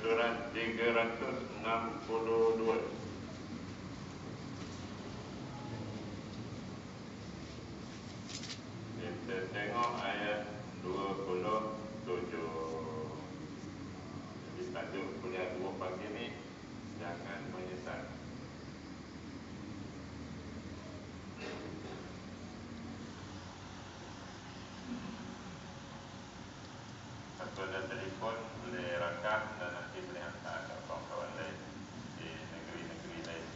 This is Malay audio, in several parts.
surat 362. Kita tengok ayat 27. Jadi tajuk kuliah 2 pagi ni, jangan menyesal. Siapa ada telefon boleh rakam dan nanti boleh hantar ke kawan-kawan lain di negeri-negeri lain.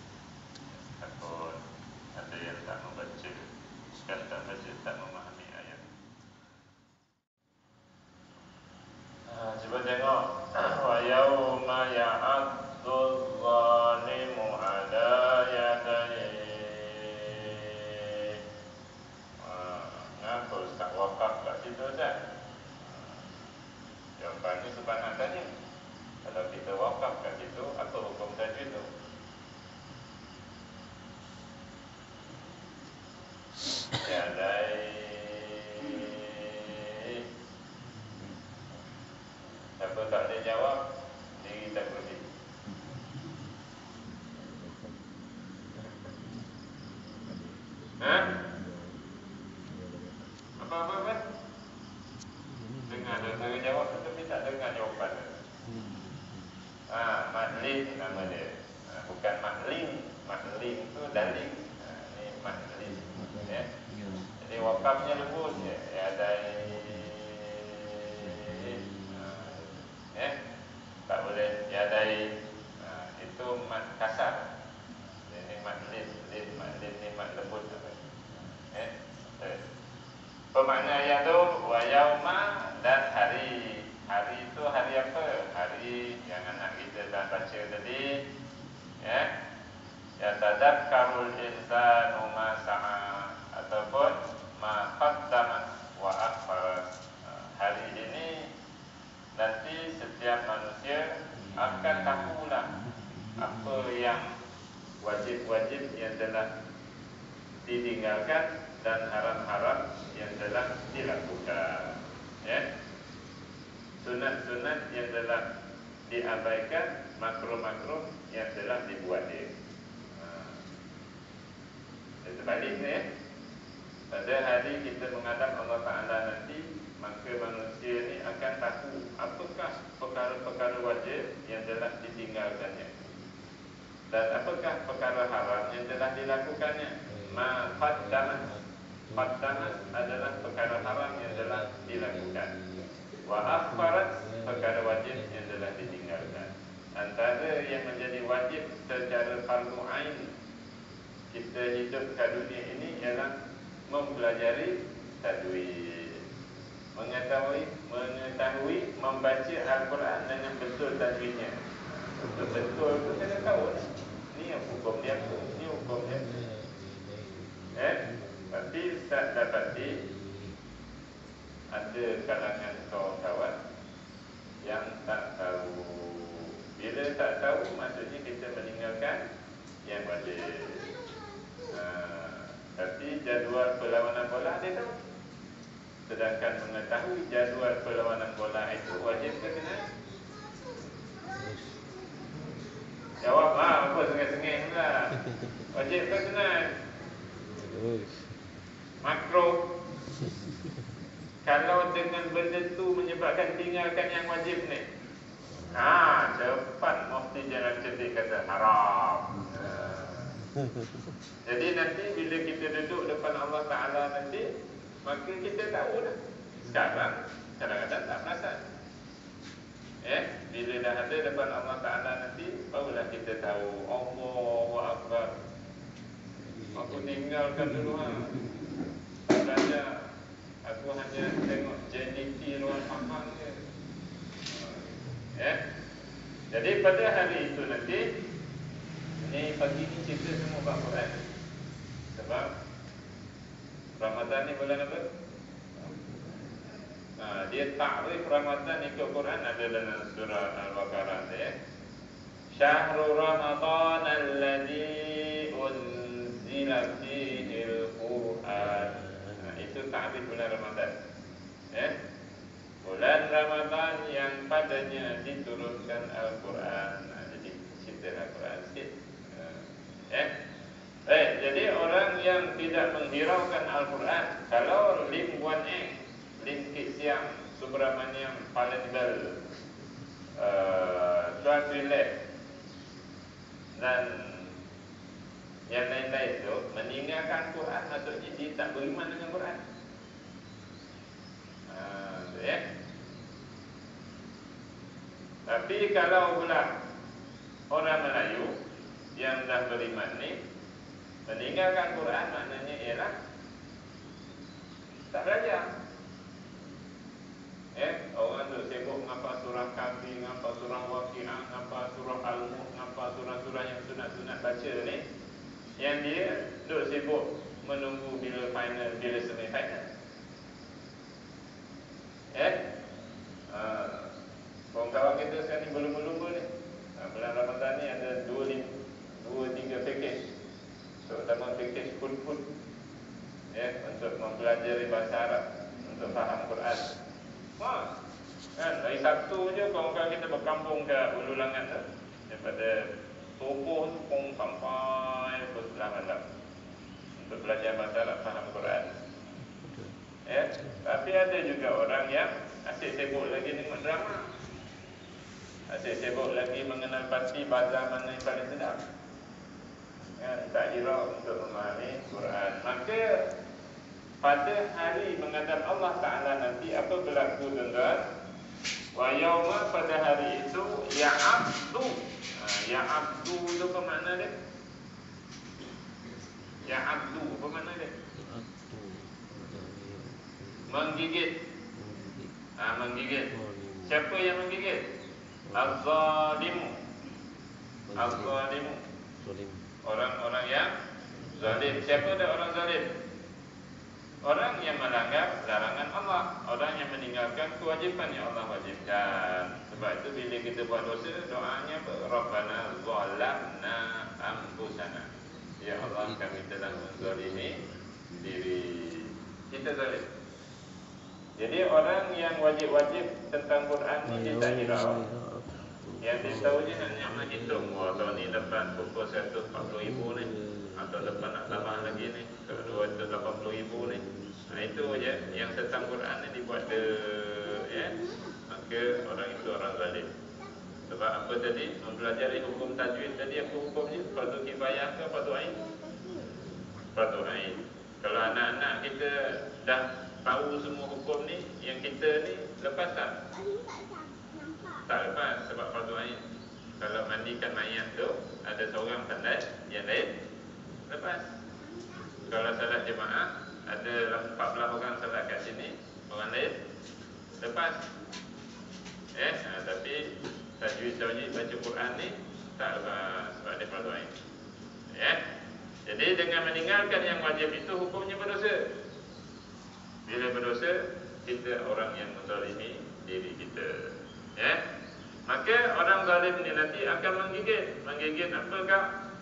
Takut ada yang tak membaca, sekali tak baca tak memahami ayat. Cuba tengok wa yauma ya'addu zalimu ala yadayhi. Kenapa Ustaz wakaf kat situ Ustaz? Jawapannya subhanallah tanya. Kalau kita wakaf kat situ, apa hukum tajwid tu? Yadai. Siapa tak boleh jawab, diri tak boleh. Apa? Dengar saudara jawab tapi tak dengar jawapan. Maklin nama dia. Bukan maklim. Maklim tu daling. Ni maklim. Ya. Jadi wakafnya lembut je. Yadai. Ya. Tak boleh yadai. Itu mat kasar. Ini maklin. Maklin ni mat lembut. Ya. Pemakna ayat tu wa yauma dan hari. Hari itu hari apa? Hari yang anak kita dah baca tadi. Ya. Yatadakkarul insanu ma sa'a ataupun ma qaddamat wa akhfarat. Hari ini nanti setiap manusia akan tahulah apa yang wajib-wajib yang telah ditinggalkan dan haram-haram yang telah dilakukan. Ya. Sunat-sunat yang telah diabaikan, makruh-makruh yang telah dibuat dia. Sebaliknya, ya. Pada hari kita menghadap Allah Ta'ala nanti, maka manusia ni akan tahu apakah perkara-perkara wajib yang telah ditinggalkannya dan apakah perkara haram yang telah dilakukannya. Ma qaddamat. Qaddamat adalah perkara haram yang telah dilakukan. Wa akhfarat, perkara wajib yang telah ditinggalkan. Antara yang menjadi wajib secara fardu ain kita hidup kat dunia ini ialah mempelajari tajwid. Mengetahui membaca Al-Quran dengan betul tajwidnya. Betul-betul tu kena tahu ni hukum dia apa, ni hukum dia. Tapi Ustaz dapati ada kalangan kawan-kawan yang tak tahu. Bila tak tahu, maksudnya kita meninggalkan yang wajib. Tapi jadual perlawanan bola dia tahu. Sedangkan mengetahui jadual perlawanan bola itu wajib ke kena? Jawab, apa sengih-sengih lah. Wajib ke kena? Makruh. Kalau dengan benda tu menyebabkan tinggalkan yang wajib ni, cepat mufti jangan cerdik kata haram. Jadi nanti bila kita duduk depan Allah Ta'ala nanti, maka kita tahu dah. Sekarang kadang-kadang tak perasan. Bila dah ada depan Allah Ta'ala nanti, barulah kita tahu Allahu Akbar. Aku tinggalkan dulu belajar. Aku hanya tengok JDT luar pahang je. Jadi pada hari itu nanti, ni pagi ni cerita semua bab Quran. Sebab Ramadan ni bulan apa? Dia takrif Ramadan ikut Quran ada dalam surah Al-Baqarah ya. Syahrul Ramadan alladzi unzila fihi al-Quran. Itu takrif bulan Ramadan. bulan Ramadan yang padanya diturunkan Al-Quran. Jadi cerita Al-Quran sikit. Jadi orang yang tidak menghiraukan Al-Quran, kalau Lim Guan Eng, Lim Kit Siang, Subramaniam Palembel, Tuan Trilek dan yang lain-lain itu meninggalkan Quran, maksudnya dia tak beriman dengan Quran. Tapi kalau pula orang Melayu yang dah beriman ni meninggalkan Quran, maknanya ialah tak belajar. Orang tu sibuk ngapa surah Kahfi, ngapa surah Waqiah, ngapa surah Al-Mulk, ngapa surah-surah yang sunat-sunat baca ni, yang dia duk sibuk menunggu bila final, bila semi final. Kawan-kawan kita sekarang ni berlumba-lumba ni. Bulan Ramadan ni ada 2-3 package. Terutama package Qur'an, untuk mempelajari bahasa Arab, untuk faham Quran. Kan hari Sabtu je kawan-kawan kita berkampung ke Ulu Langat tu, daripada subuh pun sampai pukul 9 malam untuk belajar bahasa Arab, faham Quran. Tapi ada juga orang yang asyik sibuk lagi dengan drama, asyik sibuk lagi mengenal pasti bazar mana yang paling sedap, tak hirau untuk memahami Quran. Maka pada hari menghadap Allah Ta'ala nanti apa berlaku, tuan-tuan? Wa yauma, pada hari itu, ya'abdu. Ya'abdu itu apa makna dia? Ya'abdu apa makna dia? Menggigit. Menggigit. Siapa yang menggigit? Az-zalimu. Az-zalimu. Orang-orang yang zalim. Siapa dia orang zalim? Orang yang melanggar larangan Allah, orang yang meninggalkan kewajipan yang Allah wajibkan. Sebab itu bila kita buat dosa, doanya apa? Rabbana zalamna anfusana. Ya Allah, kami telah menzalimi diri. Kita zalim. Jadi orang yang wajib-wajib tentang Quran ni dia tak hirau. Yang dia tahu je nak hitung, tahun ni dapat pukul 140,000 ni, atau dapat nak tambah lagi ni, ke 280,000 ni. Itu je yang tentang Quran ni dibuat maka orang itu orang zalim. Sebab apa tadi? Mempelajari hukum tajwid tadi, apa hukumnya? Fardu kifayah ke fardu ain? Fardu ain. Kalau anak-anak kita dah tahu semua hukum ni, yang kita ni lepas tak? Tak lepas, sebab fardu ain. Kalau mandikan mayat tu ada seorang pandai, yang lain lepas. Kalau salat jemaah ada 14 orang salat kat sini, orang lain lepas. Tapi tajwid baca Quran ni tak lepas, sebab dia fardu ain. Jadi dengan meninggalkan yang wajib itu, hukumnya berdosa. Bila berdosa, kita orang yang menzalimi diri kita. Maka orang zalim ni nanti akan menggigit. Menggigit apakah?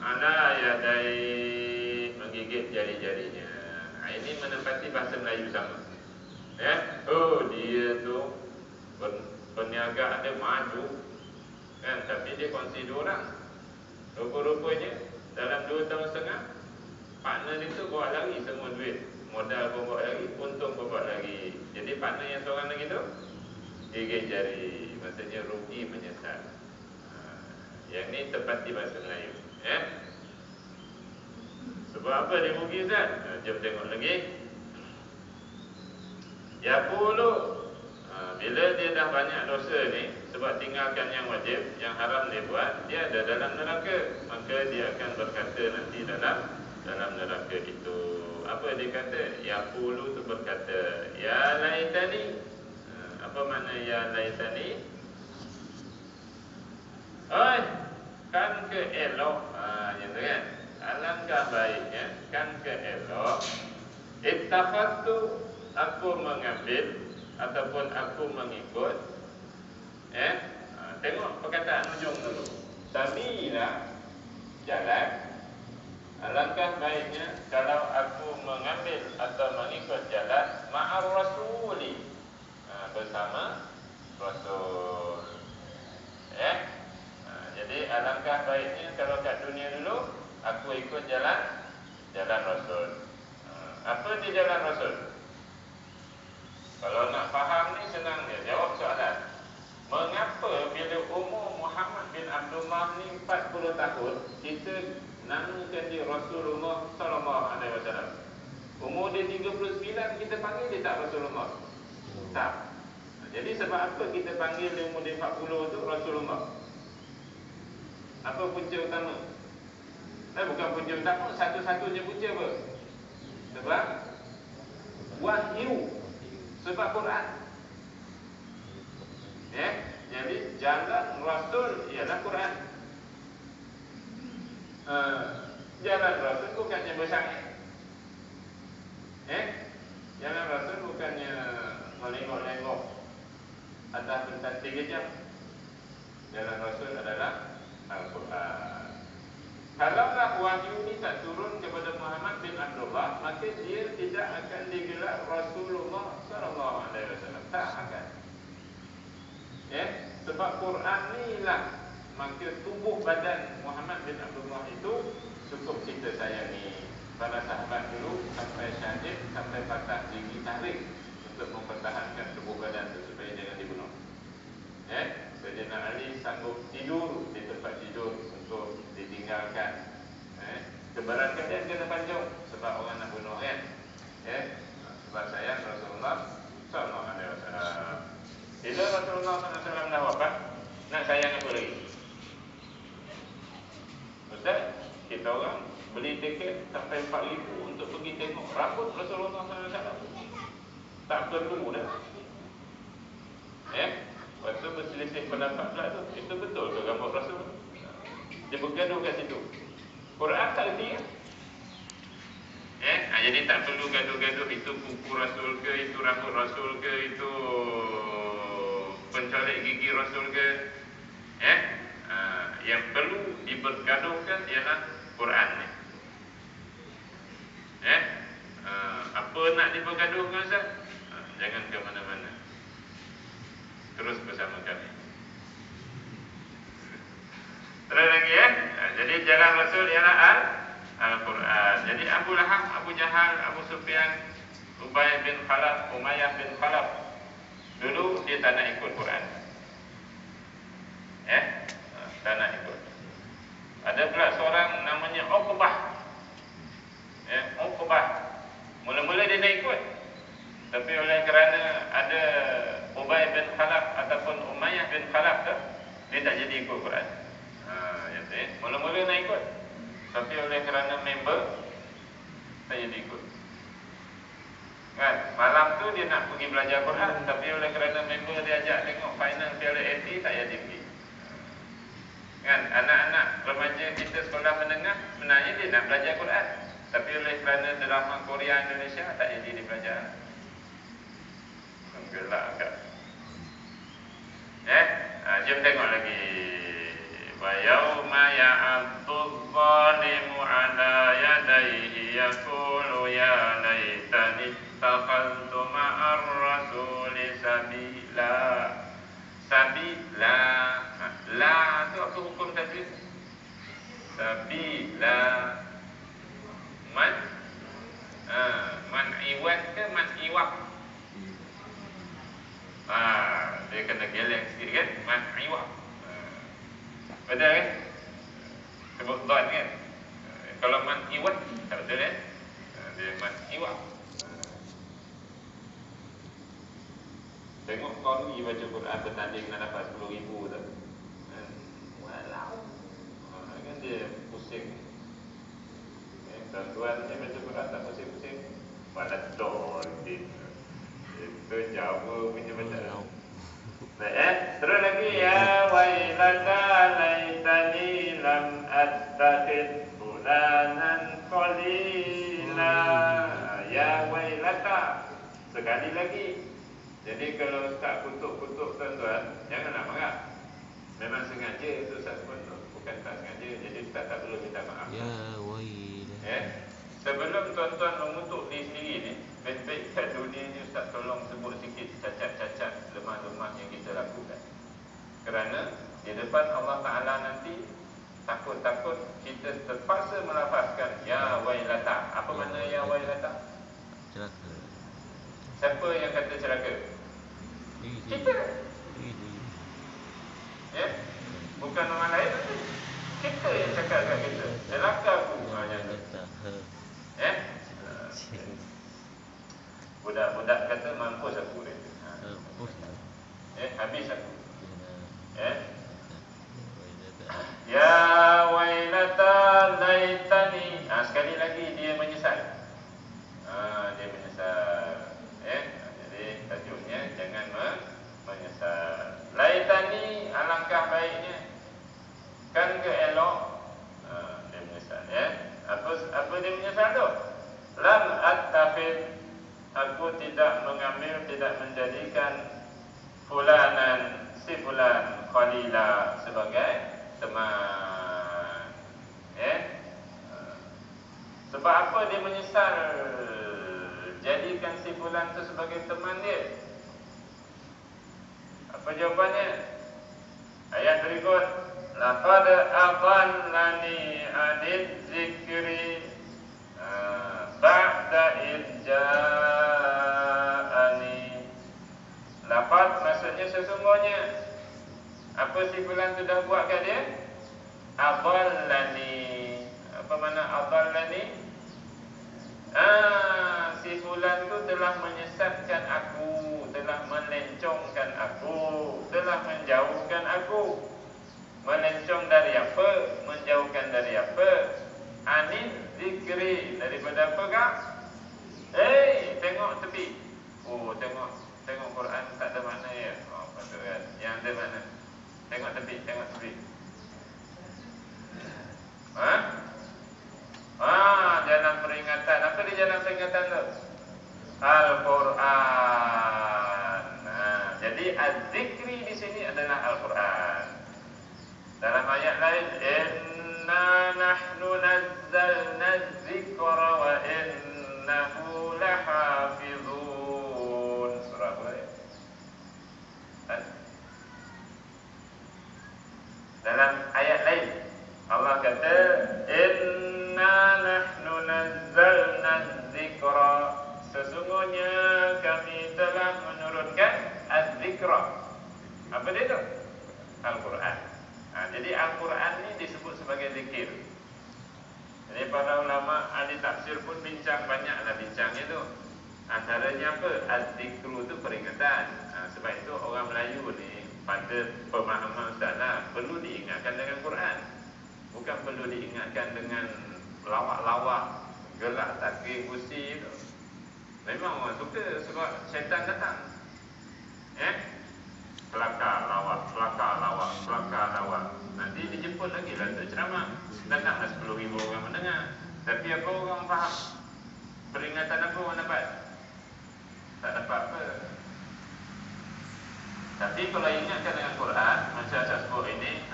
Ala yadai, menggigit jari-jarinya. Ini menempati bahasa Melayu sama. Dia tu perniagaan dia maju, kan? Tapi dia kongsi 2 orang. Rupa-rupanya dalam 2 tahun setengah, partner itu bawa lagi semua duit. Modal pun bawa lagi, untung pun bawa lagi. Jadi partner yang seorang lagi tu gigit jari, maksudnya rugi menyesal. Yang ni tepati bahasa Melayu. Sebab apa dia rugi, Ustaz? Jom tengok lagi. Yaqulu, bila dia dah banyak dosa ni, sebab tinggalkan yang wajib, yang haram dia buat, dia ada dalam neraka. Maka dia akan berkata nanti dalam neraka itu. Apa dia kata? Yaqulu tu berkata, ya laitani. Apa makna ya laitani? Kan ke elok. Yang tu kan, alangkah baiknya, kan ke elok, ittakhadtu, aku mengambil ataupun aku mengikut. Tengok perkataan ujung dulu. Sabila, jalan. Alangkah baiknya kalau aku mengambil atau mengikut jalan ma'ar rasuli, bersama Rasul. Jadi alangkah baiknya kalau kat dunia dulu aku ikut jalan Rasul. Apa di jalan Rasul? Kalau nak faham ni senang dia. Jawab soalan. Mengapa bila umur Muhammad bin Abdullah ni 40 tahun, kita namakan dia Rasulullah sallallahu alaihi wasallam. Umur dia 39, kita panggil dia tak Rasulullah? Tak. Jadi sebab apa kita panggil dia umur dia 40 tu Rasulullah? Apa punca utama? Bukan punca utama, satu-satunya punca apa? Sebab wahyu. Sebab Quran. Jadi jalan Rasul ialah Quran. Jalan Rasul bukannya bersangit. Jalan Rasul bukannya melengok-lengok atas bentang 3 jam. Jalan Rasul adalah Al-Quran. Kalaulah wahyu ini tak turun kepada Muhammad bin Abdullah, maka dia tidak akan digelar Rasulullah sallallahu alaihi wasallam. Tak akan. Sebab Quran ni lah, maka tubuh badan Muhammad bin Abdullah itu cukup kita sayangi. Para sahabat dulu sampai syahid, sampai patah gigi tarik untuk mempertahankan tubuh badan itu supaya jangan dibunuh. Sayyidina Ali sanggup tidur di tempat tidur untuk ditinggalkan. Kebaran kalian kena panjang sebab orang nak bunuh kan. Sebab sayang Rasulullah sallallahu alaihi wasallam. Bila Rasulullah sallallahu alaihi wasallam dah wafat, nak sayang apa lagi? Ustaz, kita orang beli tiket sampai 4,000 untuk pergi tengok rambut Rasulullah sallallahu alaihi wasallam. Tak perlu dah. Lepas tu berselisih pendapat pula tu. Itu betul ke rambut Rasul? Dia bergaduh kat situ. Quran tak erti kan? Jadi tak perlu gaduh-gaduh. Itu kuku Rasul ke, itu rambut Rasul ke, itu pencolek gigi Rasul ke. Yang perlu dibergaduhkan ialah Quran ni. Apa nak dibergaduhkan Ustaz? Jangan ke mana-mana. Terus bersama kami. Terus lagi jadi jalan Rasul ialah Al-Quran. Jadi Abu Lahab, Abu Jahal, Abu Sufyan, Ubay bin Khalaf, Umayyah bin Khalaf, dulu dia tak nak ikut Quran. Tak nak ikut. Ada pula seorang namanya Uqbah. Uqbah. Mula-mula dia nak ikut, tapi oleh kerana ada Ubay bin Khalaf ataupun Umayyah bin Khalaf tu, dia tak jadi ikut Quran. Mula-mula nak ikut, tapi oleh kerana member tak jadi ikut. Kan? Malam tu dia nak pergi belajar Quran, tapi oleh kerana member dia ajak tengok final Piala AFC, tak jadi pergi. Kan? Anak-anak remaja kita sekolah menengah sebenarnya dia nak belajar Quran, tapi oleh kerana drama Korea Indonesia tak jadi dia belajar. Gelak kan? Jom tengok lagi. Wa yauma ya'addu zalimu ala yadayhi yaqulu ya laitani ittakhadhtu ma'ar rasuli sabila. Sabila. La tu apa hukum tadi? Sabila. Man iwat ke man iwak? Dia kena geleng sikit kan? Man iwak. Betul kan? Sebut dhan kan? Kalau man iwat tak betul kan? Dia man iwak. Tengok kau ni baca Quran bertanding nak dapat 10,000 tu. Walau kan dia pusing. Tuan-tuan ni baca Quran tak pusing-pusing. Waladol itu Jawa punya bacaan. Terus lagi ya wailata laitani lam attakhid fulanan qalila. Ya wailata. Sekali lagi. Jadi kalau Ustaz kutuk-kutuk tuan-tuan, janganlah marah. Memang sengaja itu Ustaz kutuk, bukan tak sengaja. Jadi Ustaz tak perlu minta maaf. Ya wailata. Sebelum tuan-tuan mengutuk diri sendiri ni, baik-baik kat dunia ni Ustaz tolong sebut sikit cacat-cacat kerana di depan Allah Ta'ala nanti takut-takut kita terpaksa melafazkan ya wailata. Apa makna ya wailata? Celaka. Siapa yang kata celaka? Kita. Ya? Bukan orang lain nanti. Kita yang cakap kat kita, celaka aku. Ya? Budak-budak kata mampus aku dia. Habis aku. Ya wailata laitani. Sekali lagi dia menyesal. Dia menyesal. Jadi tajuknya jangan menyesal. Laitani, alangkah baiknya. Kan ke elok. Dia menyesal. Apa dia menyesal tu? Lam attafid, aku tidak mengambil, tidak menjadikan fulanan, si fulan khalila sebagai teman. Sebab apa dia menyesal jadikan si fulan tu sebagai teman dia? Apa jawapannya? Ayat berikut, laqad aqallani anid zikri ba'da idja'ani. Laqad maksudnya sesungguhnya. Apa si fulan tu dah buat kat dia? Aqallani. Apa makna aqallani? Si fulan tu telah menyesatkan aku, telah melencongkan aku, telah menjauhkan aku. Melencong dari apa? Menjauhkan dari apa? Anil zikri, daripada apa kak? Tengok tepi. Tengok Quran tak ada makna ya. Patut kan? Yang ada makna. Tengok tepi. Jalan peringatan. Apa di jalan peringatan tu? Al-Quran. Jadi az-zikri di sini adalah Al-Quran. Dalam ayat lain, inna nahnu nazzalna az-zikra wa innahu lahafizun. Surah apa ya? Dalam ayat lain Allah kata, inna nahnu nazzalna az-zikra, sesungguhnya kami telah menurunkan az-zikra. Apa dia tu? Al-Quran. Jadi Al-Quran ni disebut sebagai zikir. Jadi para ulama ahli tafsir pun banyaklah bincangnya tu. Antaranya apa? Az-zikru tu peringatan. Sebab itu orang Melayu ni pada pemahaman ustaz perlu diingatkan dengan Quran. Bukan perlu diingatkan dengan lawak-lawak, gerak takbir kursi tu. Memang orang suka sebab syaitan datang. Kelakar lawak. Nanti dijemput lagi lah untuk ceramah. Datanglah 10,000 orang mendengar. Tapi apa orang faham? Peringatan apa orang dapat? Tak dapat apa. Tapi kalau ingatkan dengan Quran, macam saya sebut ini,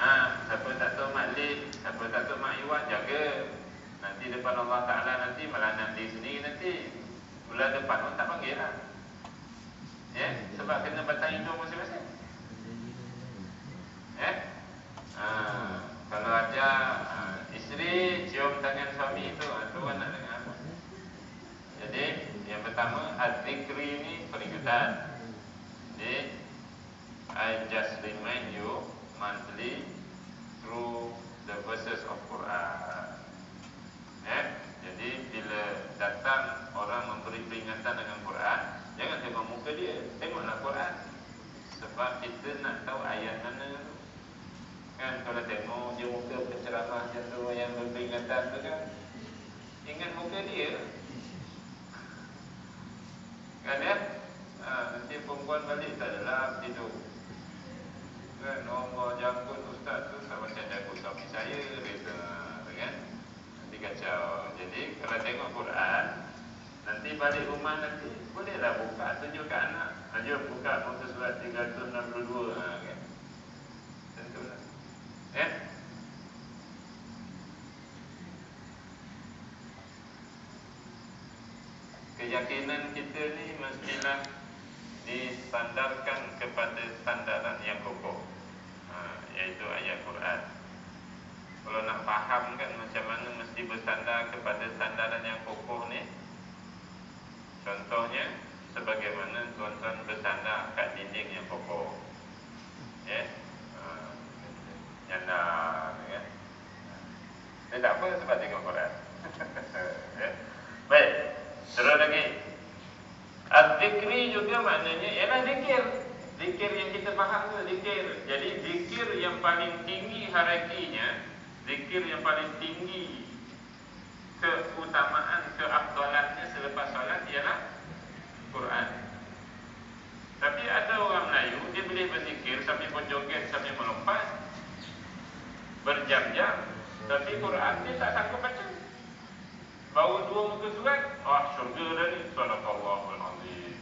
siapa tak tahu maklid, siapa tak tahu ma'iwat, jaga. Nanti depan Allah Ta'ala nanti melanat diri sendiri nanti. Bulan depan pun tak panggil lah. Sebab kena batang hidung masing-masing. Kalau ada isteri cium tangan suami itu orang nak dengar apa? Jadi yang pertama, az-zikri ini peringatan. Jadi I just remind you monthly through the verses of Quran. Jadi bila datang orang memberi peringatan dengan Quran, jangan tengok muka dia, tengoklah Quran. Sebab kita nak tahu ayat mana. Kan kalau tengok je muka penceramah macam tu yang berperingatan tu kan, ingat muka dia. Kan nanti perempuan balik tak adalah tidur. Kan orang jangkut ustaz tu tak macam jangkut suami saya gitu, kan? Nanti kacau. Jadi kalau tengok Quran, nanti balik rumah nanti bolehlah buka, tunjuk kat anak. Jom buka muka surat 362 kan. Tentulah. Keyakinan kita ni mestilah disandarkan kepada sandaran yang kokoh. faham kan macam mana mesti bersandar kepada sandaran yang kokoh ni. Contohnya sebagaimana tuan-tuan bersandar kat dinding yang kokoh. Nyandar kan. Dia tak apa sebab tengok Quran. Baik, terus lagi. Az-zikri juga maknanya ialah zikir. Zikir yang kita faham tu zikir. Jadi zikir yang paling tinggi hierarkinya, zikir yang paling tinggi keutamaan, keafdalannya selepas solat ialah Quran. Tapi ada orang Melayu, dia boleh berzikir sambil berjoget, sambil melompat berjam-jam, tapi Quran dia tak sanggup baca. Baru 2 muka surat, syurga dah ni, sadaqallahul azim.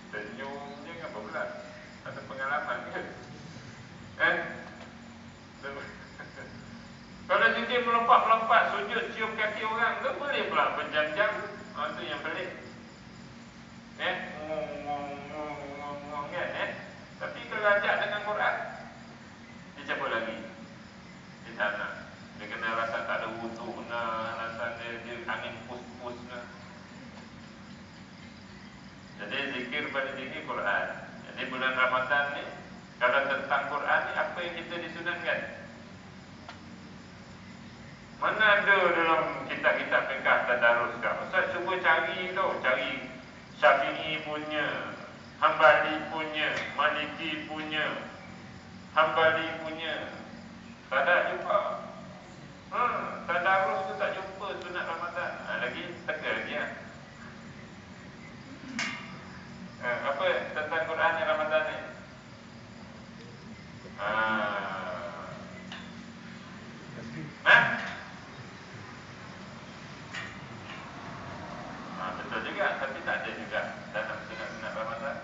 Senyum je apa pula? Ada pengalaman ke? Kalau zikir melompat-melompat, sujud cium kaki orang tu boleh pula berjam-jam. Itu yang pelik. Ngomong kan. Tapi kalau ajak dengan Quran, dia cabut lagi. Dia tak nak. Dia kena rasa tak ada wuduk nak, rasa dia angin pus-pus nak. Jadi zikir pada diri Quran. Jadi bulan Ramadan ni, kalau tentang Quran ni, apa yang kita disunatkan? Mana ada dalam kitab-kitab fiqh tadarus kan? Ustaz cuba cari tau, cari Syafi'i punya, Hambali punya, Maliki punya, Hambali punya. Tak ada jumpa. Tadarus tu tak jumpa sunat Ramadan. Lagi teka lagi lah. Apa tentang Quran yang Ramadan ni? Betul juga, tapi tak ada juga dalam sunat-sunat Ramadan.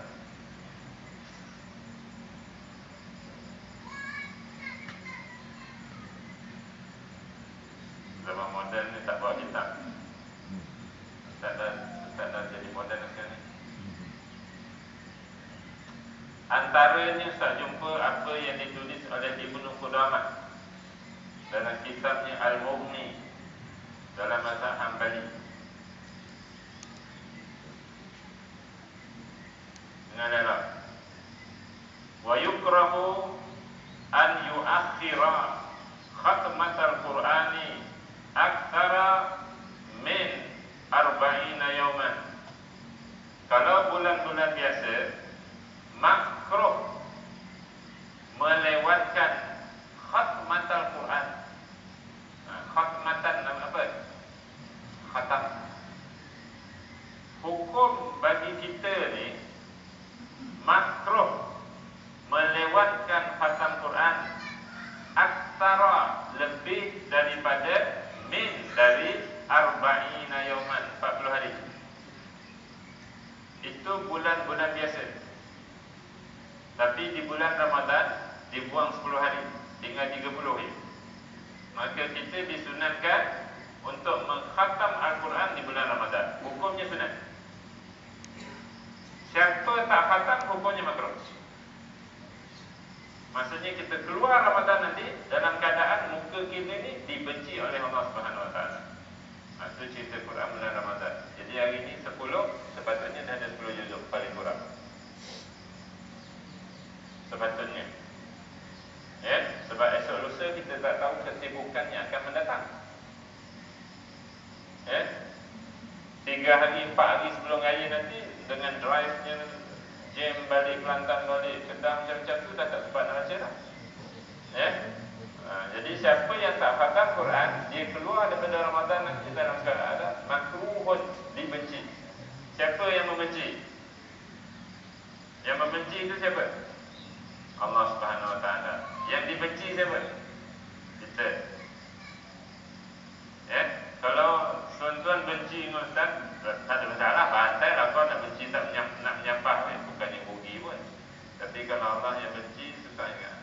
Zaman moden ni tak bawa kitab. Tak ada jadi moden sekarang ni. Antaranya saya jumpa apa yang ditulis oleh Ibnu Qudamah dalam kitabnya Al-Mughni dalam mazhab Hambali. Dengar wa yukrahu an yuakhira khatmat al-Qur'ani aktsara min 40 yawman. Kalau bulan-bulan biasa, makruh melewatkan khatmat al-Quran. Khatmatan apa? Khatam. Hukum bagi kita ni makruh melewatkan khatam Quran aksara lebih daripada dari 40 yauman, 40 hari. Itu bulan-bulan biasa. Tapi di bulan Ramadan dibuang 10 hari, tinggal 30 hari. Maka kita disunatkan untuk mengkhatam Al-Quran di bulan Ramadan. Hukumnya sunat. Siapa tak khatam, hukumnya makruh. Maksudnya kita keluar Ramadan nanti dalam keadaan muka kita ni dibenci oleh Allah Subhanahu Wa Taala. Itu cerita Quran bulan Ramadan. Jadi hari ni 10, sepatutnya dah ada 10 juzuk paling kurang. Sepatutnya. Sebab esok lusa kita tak tahu kesibukan yang akan mendatang. 3 hari, 4 hari sebelum raya nanti dengan drive-nya, jam balik Kelantan, balik Kedah macam-macam tu dah tak sempat nak baca dah. Jadi siapa yang tak khatam Quran, dia keluar daripada Ramadan nanti dalam keadaan makruhun, dibenci. Siapa yang membenci? Yang membenci itu siapa? Allah Subhanahu Wa Taala. Yang dibenci siapa? Kita. Kalau tuan-tuan benci dengan Ustaz, tak ada masalah, bantai lah kau nak benci, tak nak menyampah, bukannya rugi pun. Tapi kalau Allah yang benci, susah ingat.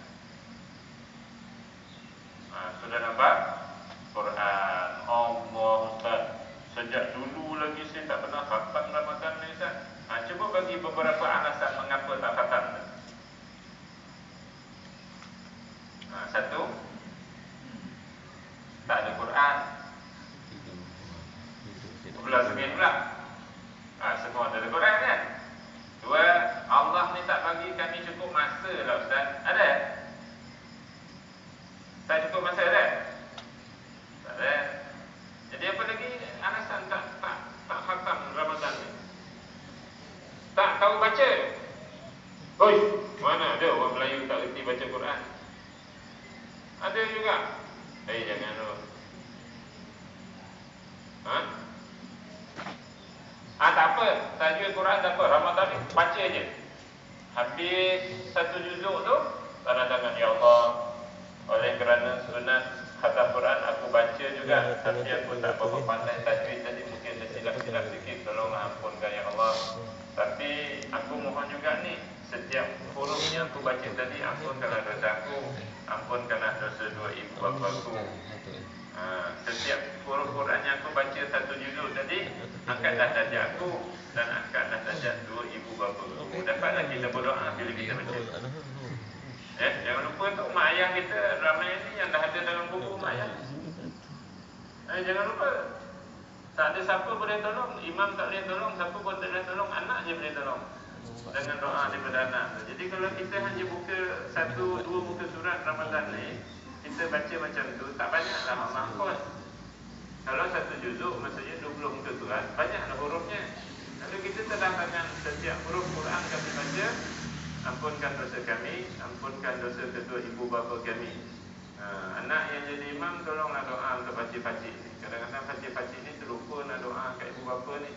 Sudah nampak? Quran, Allah Ustaz, sejak dulu lagi saya tak pernah khatam Ramadan ni Ustaz. Cuba bagi beberapa alasan mengapa tak khatam. satu, tak ada Quran. Belah segi pula. Semua ada Quran kan? Dua, Allah ni tak bagi kami cukup masa lah Ustaz. Ada? Tak cukup masa ada? Tak ada. Jadi apa lagi alasan tak khatam Ramadan ni? Tak tahu baca. Oi, mana ada orang Melayu tak reti baca Quran? Ada juga. Jangan tu. Tak apa, tajuk Quran tak apa. Ramadan ni baca je. Habis satu juzuk tu, tanda tangan, ya Allah, oleh kerana sunat khatam Quran aku baca juga, tapi aku tak berapa pandai tajwid tadi, mungkin ada silap-silap sikit, tolonglah ampunkan ya Allah. Tapi aku mohon juga ni, setiap hurufnya aku baca tadi, ampunkanlah dosaku, ampunkanlah dosa dua ibu bapaku. Setiap huruf Quran yang aku baca satu juzuk tadi, angkatlah darjah aku dan angkatlah darjah dua ibu bapaku. Dapatlah kita berdoa bila kita baca. Jangan lupa tu mak ayah kita ramai ni yang dah ada dalam buku mak ayah. Jangan lupa. Tak ada siapa boleh tolong, imam tak boleh tolong, siapa pun tak boleh tolong, anak je boleh tolong dengan doa daripada anak. Jadi kalau kita hanya buka satu dua buku surat Ramadan ni, kita baca macam tu, tak banyaklah mahfuz. Kalau satu juzuk maksudnya 20 muka surat, banyaklah hurufnya. Kalau kita terangkan setiap huruf Quran kami baca, ampunkan dosa kami, ampunkan dosa kedua ibu bapa kami. Anak yang jadi imam, tolonglah doa untuk pakcik-pakcik ni. Kadang-kadang pakcik-pakcik ni terlupa nak doa kat ibu bapa ni.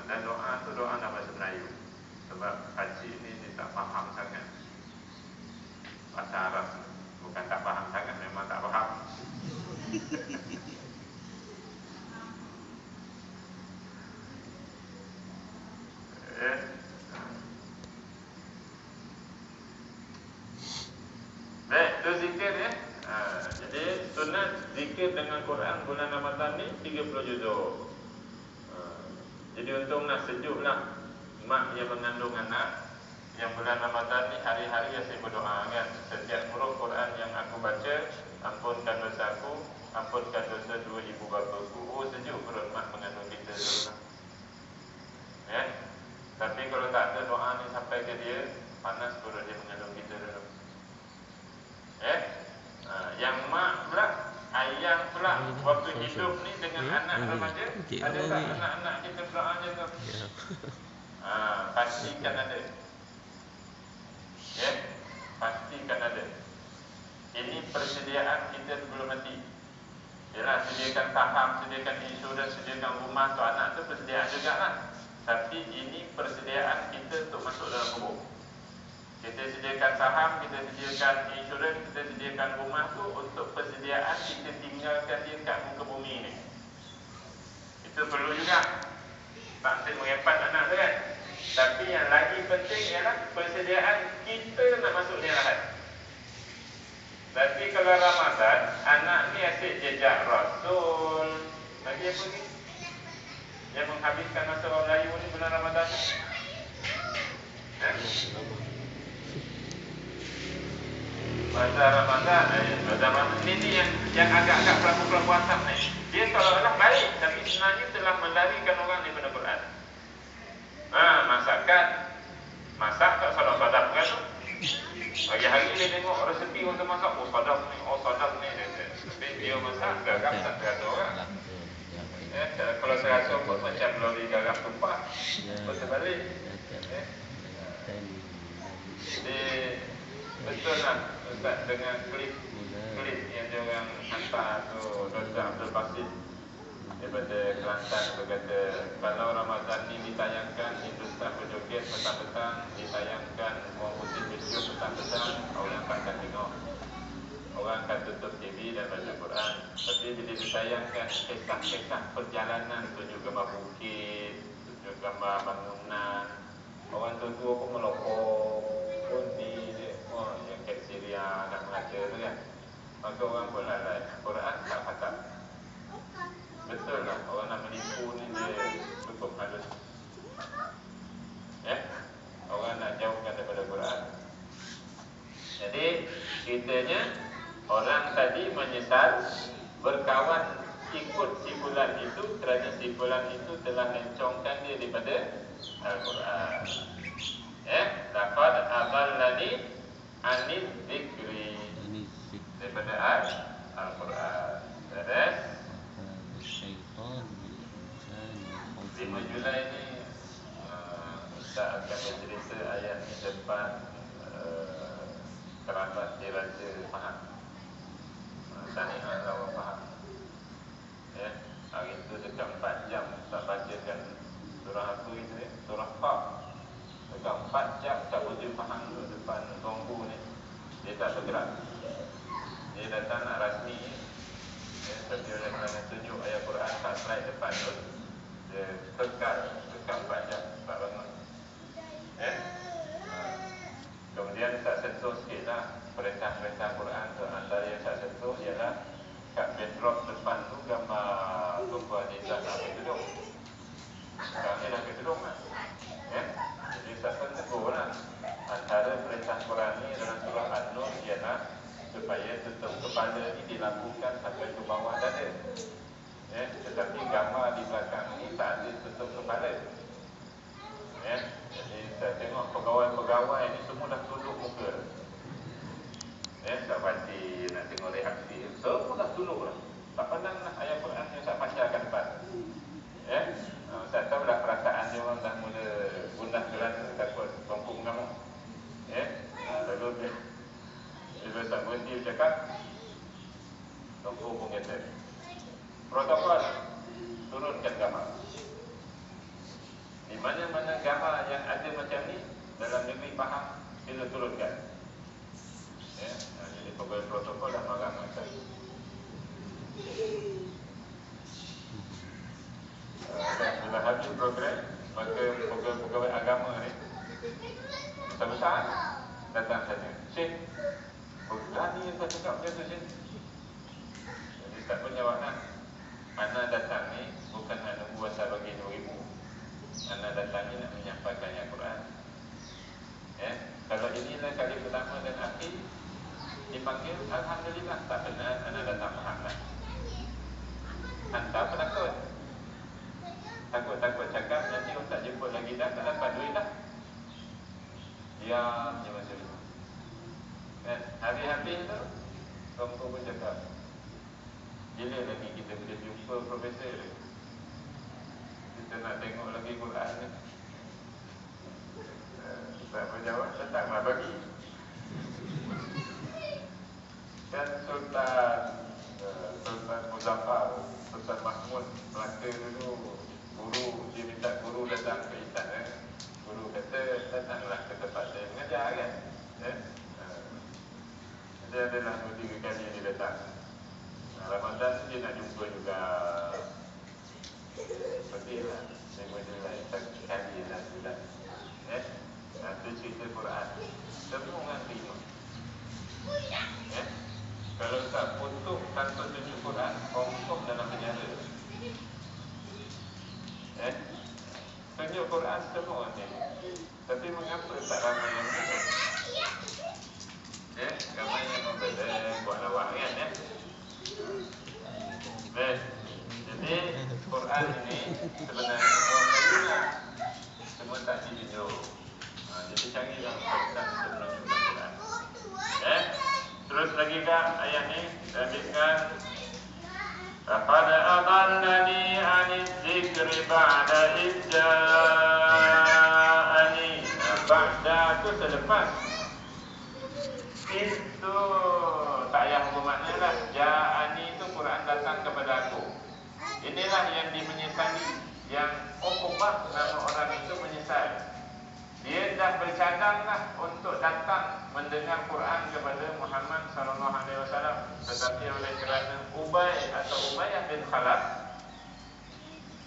Dan doa tu doa dalam bahasa Melayu. Sebab pakcik ni dia tak faham sangat bahasa Arab. Bukan tak faham sangat, memang tak faham. Baik, tu zikir ya. Jadi sunat zikir dengan Quran bulan Ramadan ni 30 juzuk. Jadi untunglah sejuklah mak yang mengandung anak yang bulan Ramadan ni hari-hari saya berdoa kan. Setiap huruf Quran yang aku baca, ampunkan dosaku, ampunkan dosa dua ibu bapaku. Sejuk perut mak mengandung kita dulu. Tapi kalau tak ada doa ni sampai ke dia, panas perut dia mengandung kita dulu. Yang mak pula, ayah pula waktu hidup ni dengan anak remaja, ada tak anak-anak kita berdoa je tu? Pastikan ada. Pastikan ada. Ini persediaan kita sebelum mati. Yalah, sediakan saham, sediakan insurans, sediakan rumah untuk anak tu persediaan juga lah. Tapi ini persediaan kita untuk masuk dalam kubur. Kita sediakan saham, kita sediakan insurans, kita sediakan rumah tu untuk persediaan kita tinggalkan dia kat muka bumi ni. Itu perlu juga. Tak mesti mengepat anak tu kan. Tapi yang lagi penting ialah persediaan kita nak masuk ni lahat. Tapi kalau Ramadan, anak ni asyik jejak Rasul. Lagi apa ni? Yang menghabiskan masa orang Melayu ni bulan Ramadan ni. Masa Ramadan, ini yang agak-agak pelaku-pelaku asam ni. Dia seolah-olah baik, tapi sebenarnya telah melarikan orang daripada Quran. Masak tak sadap-sadap kan tu. Hari-hari dia tengok resepi untuk masak, sadap ni, Tapi dia masak, garam tak terasa orang. Kalau terasa pun macam lori garam tumpah, betul balik. Jadi betul lah Ustaz dengan klip yang dia orang hantar tu, Dr. Abdul Basit daripada Kelantan berkata, kalau Ramadan ni ditayangkan Hindustan berjoget petang-petang, ditayangkan orang putih berjoget petang-petang, orang akan tengok, orang akan tutup TV dan baca Quran. Tapi bila ditayangkan kisah-kisah perjalanan, tunjuk gambar bukit, tunjuk gambar bangunan, orang tua-tua pun melopok pun di yang kat Syria nak mengajar tu kan, maka orang pun lalai Quran tak khatam. Betul lah, orang nak menipu ni dia cukup halus. Orang nak jauhkan daripada Quran. Jadi Ceritanya orang tadi menyesal berkawan ikut si fulan itu kerana si fulan itu telah mencongkan dia daripada Al-Quran. Laqad adallani anil dzikri, daripada Al-Quran. Terus 5 Julai ni Ustaz akan bercerita ayat ni depan kerabat diraja faham. Tahniah lawan faham. Hari itu dekat 4 jam tak bacakan surah apa itu surah Qaf. Dekat 4 jam tak boleh faham tu depan tongku ni. Dia tak bergerak. Dia datang nak rasmi. Tapi oleh kerana tunjuk ayat Quran tak slide depan tu, dia kekal 4 jam tak bangun. Kemudian tak sentuh sikit lah perintah-perintah Quran tu. Antara yang tak sentuh ialah kat backdrop depan tu gambar perempuan Nizam nak kedudung. Sekarang ni dah kedudung lah. Jadi tak pun tegur lah. Antara perintah Quran ni dalam surah An-Nur ialah supaya tutup kepala ni dilakukan sampai ke bawah dada. Tetapi gambar di belakang ni tak ada tutup kepala. Jadi saya tengok pegawai-pegawai ni semua dah tunduk muka. Tak pasti nak tengok reaksi. Semua dah tunduk lah. Tak pandang lah ayat Quran yang saya baca kat depan. Saya tahu dah perasaan dia orang dah mula gundah kerana takut tongkuk mengamuk. Lalu bila tak berhenti bercakap, tongkuk pun kata protokol, turunkan gambar. Di mana-mana gambar yang ada macam ni dalam negeri faham, sila turunkan. Jadi pegawai protokol dah marah macam sudah habis program, maka pegawai agama ni besar-besar datang tanya, Syekh, berani yang kau cakap macam tu, Syekh? Jadi tak pun jawab lah. Mana datang ni bukan nak nunggu asal bagi 2,000. Mana datang ni nak menyampaikan ayat Quran. Kalau inilah kali pertama dan akhir dipanggil, Alhamdulillah, tak benar anak datang faham lah. Hantar penakut. Takut-takut cakap, nanti orang tak jemput lagi dah, tak dapat duit dah. Diam je masa itu. Habis-habis tu Tongko pun cakap, bila lagi kita boleh jumpa profesor ni? Kita nak tengok lagi Quran ni. Tak berjawab, datanglah bagi. Dan Sultan Muzaffar, Sultan Mahmud Melaka dulu, guru, dia minta guru datang ke istana. Guru kata, datanglah ke tempat saya mengajar kan. Dia adalah 2-3 kali dia datang. Ramadan dia nak jumpa juga. Seperti lah, saya menjelaskan satu kali lah bulan. Itu cerita Quran. Semua orang terima. Kalau tak putus tanpa tunjuk Quran, confirm dalam penjara. Tunjuk Quran semua orang terima. Tapi mengapa tak ramai yang tunjuk? Ramai yang membela, buat lawak kan. Jadi Quran ini sebenarnya orang Melayu lah, semua tak ditunjuk. Jadi carilah Quran untuk menunjukkan Quran. Terus lagi kan ayat ni kita habiskan. Laqad adallani anil dzikri ba'da idza'ani. Ba'da tu selepas. Itu tak payah bermakna lah. Ja'ani itu Quran datang kepada aku. Inilah yang menyesali. Yang Uqbah nama orang itu menyesal. Dia dah bercadang lah untuk datang mendengar Quran kepada Muhammad SAW. Tetapi oleh kerana Ubayyah bin Khalaf,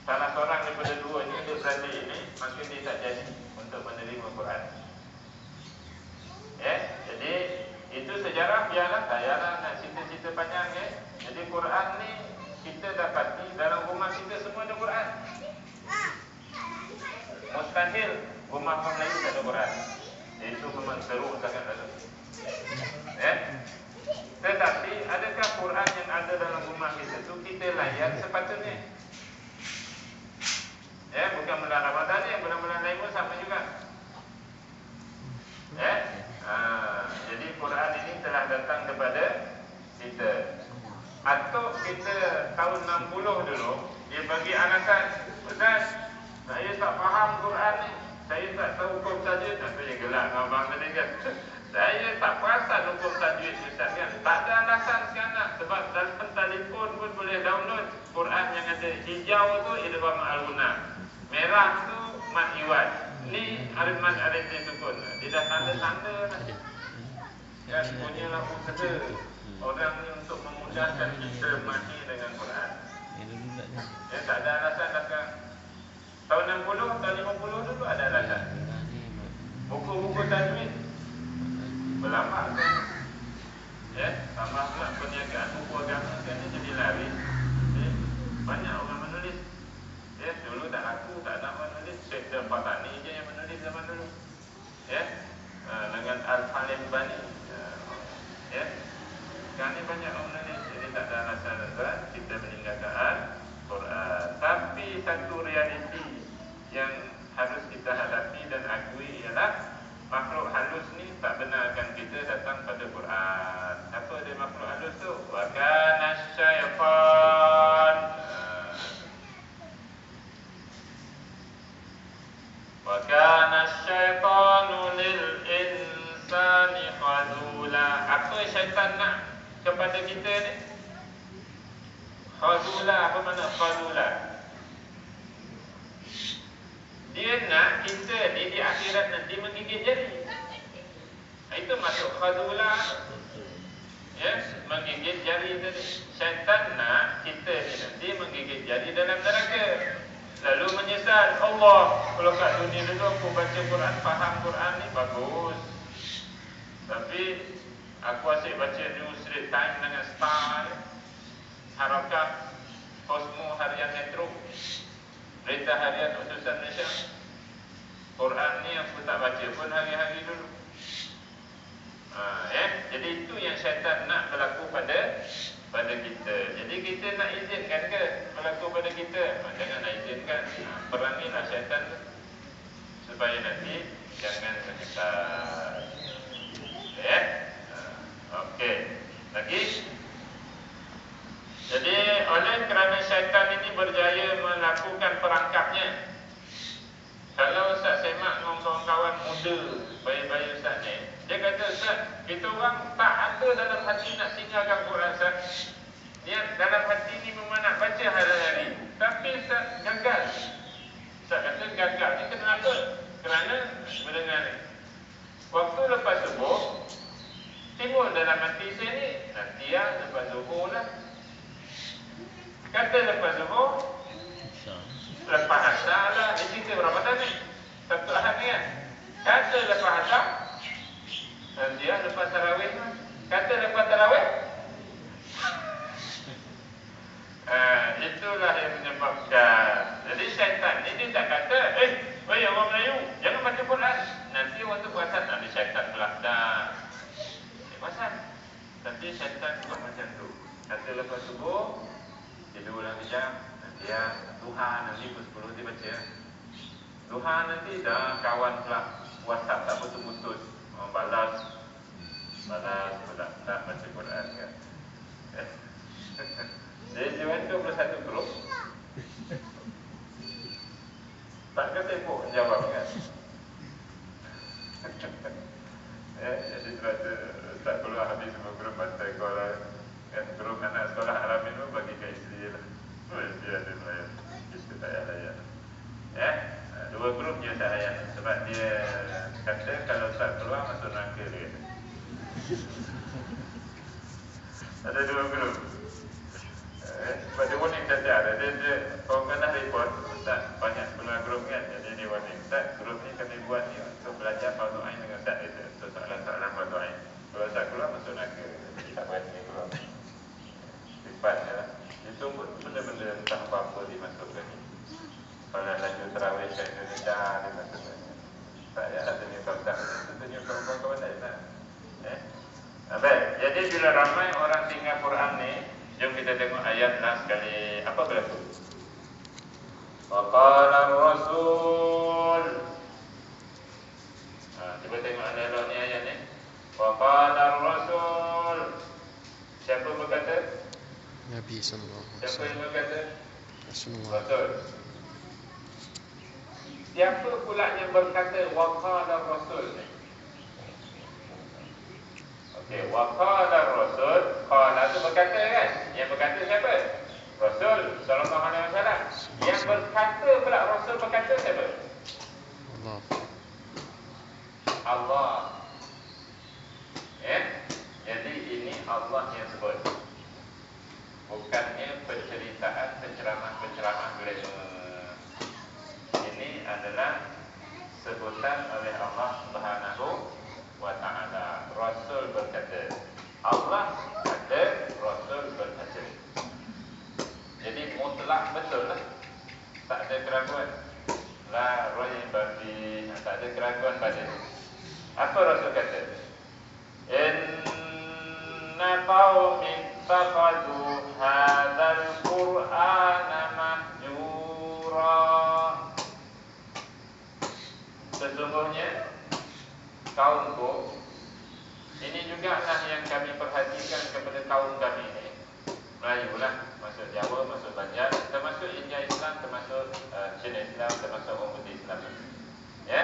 salah seorang daripada dua ni, dia berada ini, maka dia tak jadi untuk menerima Quran. Jadi itu sejarah, biarlah saya nak cerita-cerita panjang. Jadi Quran ni kita dapati dalam rumah kita semua ada Quran. Mustahil rumah orang Melayu tak ada Quran. Itu memang teruk sangat. Tetapi adakah Quran yang ada dalam rumah kita tu kita layan sepatutnya? Ya, bukan bulan Ramadan ni, bulan-bulan lain pun sama juga. Ya. Jadi Quran ini telah datang kepada kita. Atau kita tahun 60 dulu, dia bagi alasan, Ustaz, saya tak faham Quran ni, saya tak tahu hukum tajwid. Apa yang gelak dengan abang tadi kan? Saya tak perasan hukum tajwid Ustaz kan? Tak ada alasan sekarang. Sebab dalam telefon pun boleh download Quran yang ada hijau tu idgham al-guna, merah tu mad iwad, ni arimat arifin sukun. Dia dah tanda-tanda lah. Kan punyalah usaha orang ni untuk memudahkan kita mahir dengan Quran. Ya, tak ada alasan dah sekarang. Tahun 60, tahun 50 dulu ada alasan. Buku-buku tajwid berlama kan. Ya, tambah pula perniagaan buku agama sekarang jadi lari. Ya, banyak orang menulis. Ya, dulu tak laku, tak nak menulis. Syekh Al-Fatani je yang menulis zaman dulu. Ya, dengan Al-Falim Bani. Ya, sekarang ni banyak orang menulis. Jadi tak ada alasan kita meninggalkan Quran. Tapi satu realiti yang harus kita hadapi dan akui ialah makhluk halus ni tak benarkan kita datang pada Quran. Apa dia makhluk halus tu? Wa kana syaitan. Wa kana syaitanu lil insani khazula. Apa syaitan nak kepada kita ni? Khazula, apa makna khazula? Dia nak kita ni di akhirat nanti menggigit jari. Itu masuk khazula. Ya, menggigit jari tadi. Syaitan nak kita ni nanti menggigit jari dalam neraka. Lalu menyesal, Allah, kalau kat dunia dulu aku baca Quran, faham Quran ni bagus. Tapi aku asyik baca New Street Time dengan Star, Harakat, Cosmo Harian Metro, Berita Harian Utusan Malaysia. Quran ni aku tak baca pun hari-hari dulu. Jadi itu yang syaitan nak berlaku pada kita. Jadi kita nak izinkan ke berlaku pada kita? Jangan nak izinkan. Perangilah syaitan supaya nanti jangan menyesal. Ya. Okey. Lagi. Jadi oleh kerana syaitan ini berjaya melakukan perangkapnya. Kalau Ustaz semak dengan kawan-kawan muda, bayi-bayi Ustaz ni, dia kata, Ustaz, kita orang tak ada dalam hati nak tinggalkan Quran, Ustaz. Dia dalam hati ni memang nak baca hari-hari. Tapi Ustaz gagal. Ustaz kata gagal ni kenapa? Kerana mendengar ni. Waktu lepas subuh, timbul dalam hati saya ni, nanti ya lepas zuhur lah. Kata lepas zuhur, lepas asar lah. Dia cerita berapa tadi? Satu ahad ni kan? Kata lepas asar, dia lepas tarawih lah. Kata lepas tarawih, itulah yang menyebabkan. Jadi syaitan ni dia tak kata, wahai orang Melayu, jangan baca Quran. Nanti waktu puasa nanti syaitan pula dah. Puasa. Tapi syaitan buat macam tu. Kata lepas subuh, tidur dalam kejam. Nanti ya, Tuhan nanti pukul 10 dia baca. Tuhan nanti dah kawan pula WhatsApp tak putus-putus. Balas pula tak baca Quran kan. Dia join 21 grup. Tak kata pun jawab kan. Jadi terasa tak keluar habis semua grup bantai sekolah. Kan grup anak sekolah Alamin pun bagi ke isteri lah. Isteri ada layan. Isteri tak payah layan. Ya, dua grup dia tak layan. Sebab dia kata kalau tak keluar masuk neraka dia. Ada dua grup. Sebab dia warning saja. Dia orang kena report, Ustaz banyak sebelah grup kan. Jadi dia warning, Ustaz grup ni kami buat ni untuk belajar fardu ain dengan Ustaz itu. Untuk soalan-soalan fardu ain. Kalau Ustaz keluar masuk neraka. Jadi tak berani keluar. Sifat lah. Itu benda-benda entah apa-apa dimasukkan ni. Kalau laju terawih kat Indonesia dimasukkan. Tak payah tanya kau tak. Tanya kawan-kawan lain lah. Baik, jadi Jadi bila ramai orang tinggal Quran ni, jom kita tengok ayat lah sekali. Apa berlaku? Waqala Rasul. Cuba tengok analog ni ayat ni. Waqala Rasul. Siapa berkata? Nabi sallallahu alaihi Siapa yang wasallam. berkata? Rasulullah. Rasul. Siapa pula yang berkata waqala Rasul ni? Okey, waqala Rasul. Qala tu berkata kan? Yang berkata siapa? Rasul sallallahu alaihi wasallam. Yang berkata pula Rasul berkata siapa? Allah. Allah. Jadi ini Allah yang sebut. Bukannya penceritaan penceramah-penceramah ulama. Ini adalah sebutan oleh Allah Subhanahu wa taala. Rasul berkata. Allah kata, Rasul berkata. Jadi mutlak betul lah. Tak ada keraguan. La raiba fi, tak ada keraguan pada. Apa Rasul kata? Inna qaumi ittakhadhu hadzal Qur'ana mahjura. Sesungguhnya kaumku, ini juga lah yang kami perhatikan kepada kaum kami ini. Melayu lah, masuk Jawa, masuk Banjar, termasuk India Islam, termasuk Cina Islam, termasuk orang putih Islam. Ya,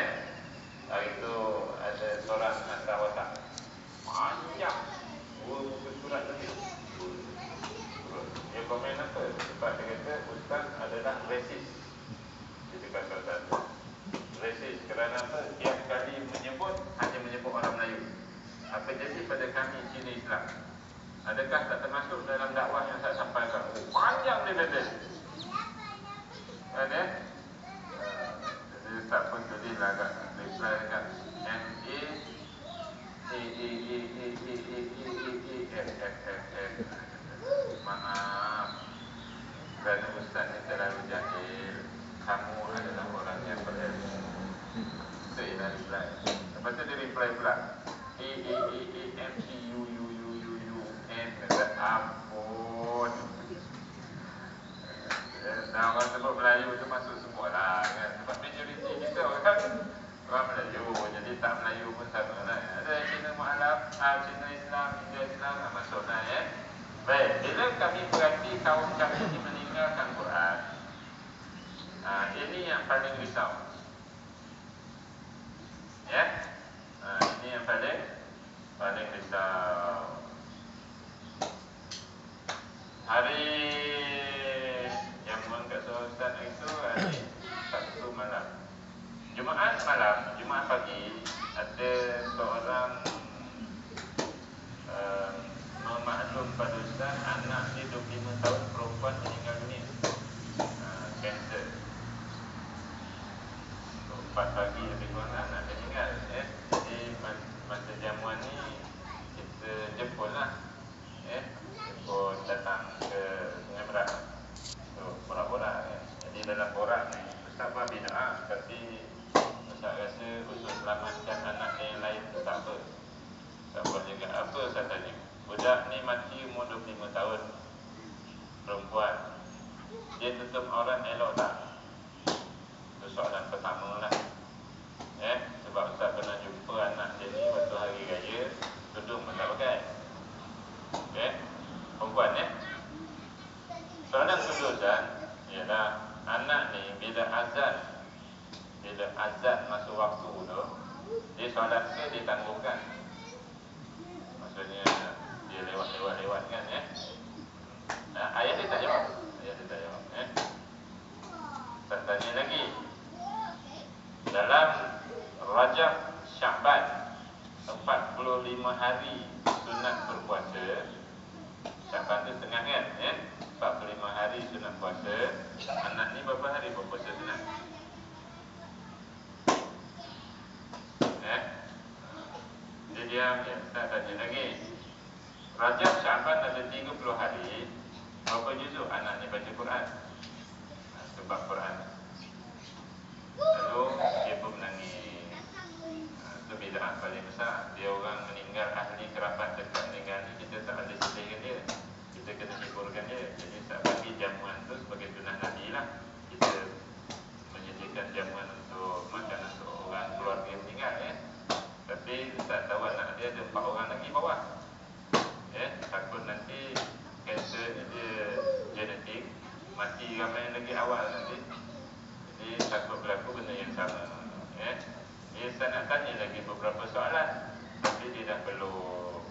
hari itu ada seorang hantar WhatsApp panjang, buku surat lagi. Dia komen apa? Sebab dia kata Ustaz adalah racist. Dia cakap satu. Racist kerana apa? Tiap kali menyebut, hanya menyebut orang Melayu. Apa jadi pada kami Cina Islam? Adakah tak termasuk dalam dakwah yang saya sampaikan? Panjang dia kata. Kan ya? Jadi tak pun tulislah agak reply dekat maaf kerana Ustaz ni terlalu jahil. Kamu adalah orang yang berilmu. Saya dah reply. Lepas tu dia reply pula M kata ampun. Dah orang sebut Melayu tu masuk semua lah kan. Sebab majoriti kita orang Melayu. Jadi tak Melayu pun sama lah. Ada Cina Mu'alaf, Cina Islam, India Islam masuk lah ya. Baik, bila kami berarti kaum kami ini meninggalkan Quran, ini yang paling risau. Ya, ini yang paling risau. Hari yang mengangkat seorang Ustaz itu hari Sabtu malam. Jumaat malam, Jumaat pagi, ada seorang memaklum pada Ustaz, anak dia 25 tahun, perempuan meninggal dunia, kanser. 4 pagi lebih kurang anak dia meninggal. Jadi masa jamuan ni kita jemput lah, jemput datang ke Sungai Merak. So borak-borak kan. Jadi dalam borak ni Ustaz pun bid'ah, tapi Ustaz rasa untuk selamatkan anak yang lain tu tak apa. Tak apa juga. Apa Ustaz tanya? Budak ni mati umur 25 tahun, perempuan. Dia tutup aurat elok tak? Itu soalan pertama lah. Sebab Ustaz pernah jumpa anak dia ni waktu hari raya, tudung pun tak pakai. Perempuan Soalan kedua Ustaz ialah anak ni bila azan masuk waktu tu, dia solat ke dia tangguhkan? Maksudnya dia lewat kan ayah dia tak jawab. Tak tanya lagi. Dalam Rajab Sya'ban 45 hari sunat berpuasa. Sya'ban tu setengah kan 45 hari sunat puasa. Anak ni berapa hari berpuasa sunat? Dia diam je, tak tanya lagi. Rajab Sya'ban ada 30 hari. Berapa juzuk anak ni baca Quran? Sebab Quran. Lalu dia pun menangis. Itu bid'ah paling besar. Dia orang meninggal ahli kerabat dekat dengan ni, kita menghiburkan dia. Jadi tak bagi jamuan tu sebagai sunnah Nabi lah. Kita menyediakan jamuan untuk makan untuk orang keluarga yang meninggal ya. Tapi tak tahu anak dia ada 4 orang lagi bawah. Ya, takut nanti kanser ni dia genetik, mati ramai lagi awal nanti. Jadi takut berlaku benda yang sama. Ya. Dia saya nak tanya lagi beberapa soalan, tapi dia dah peluk.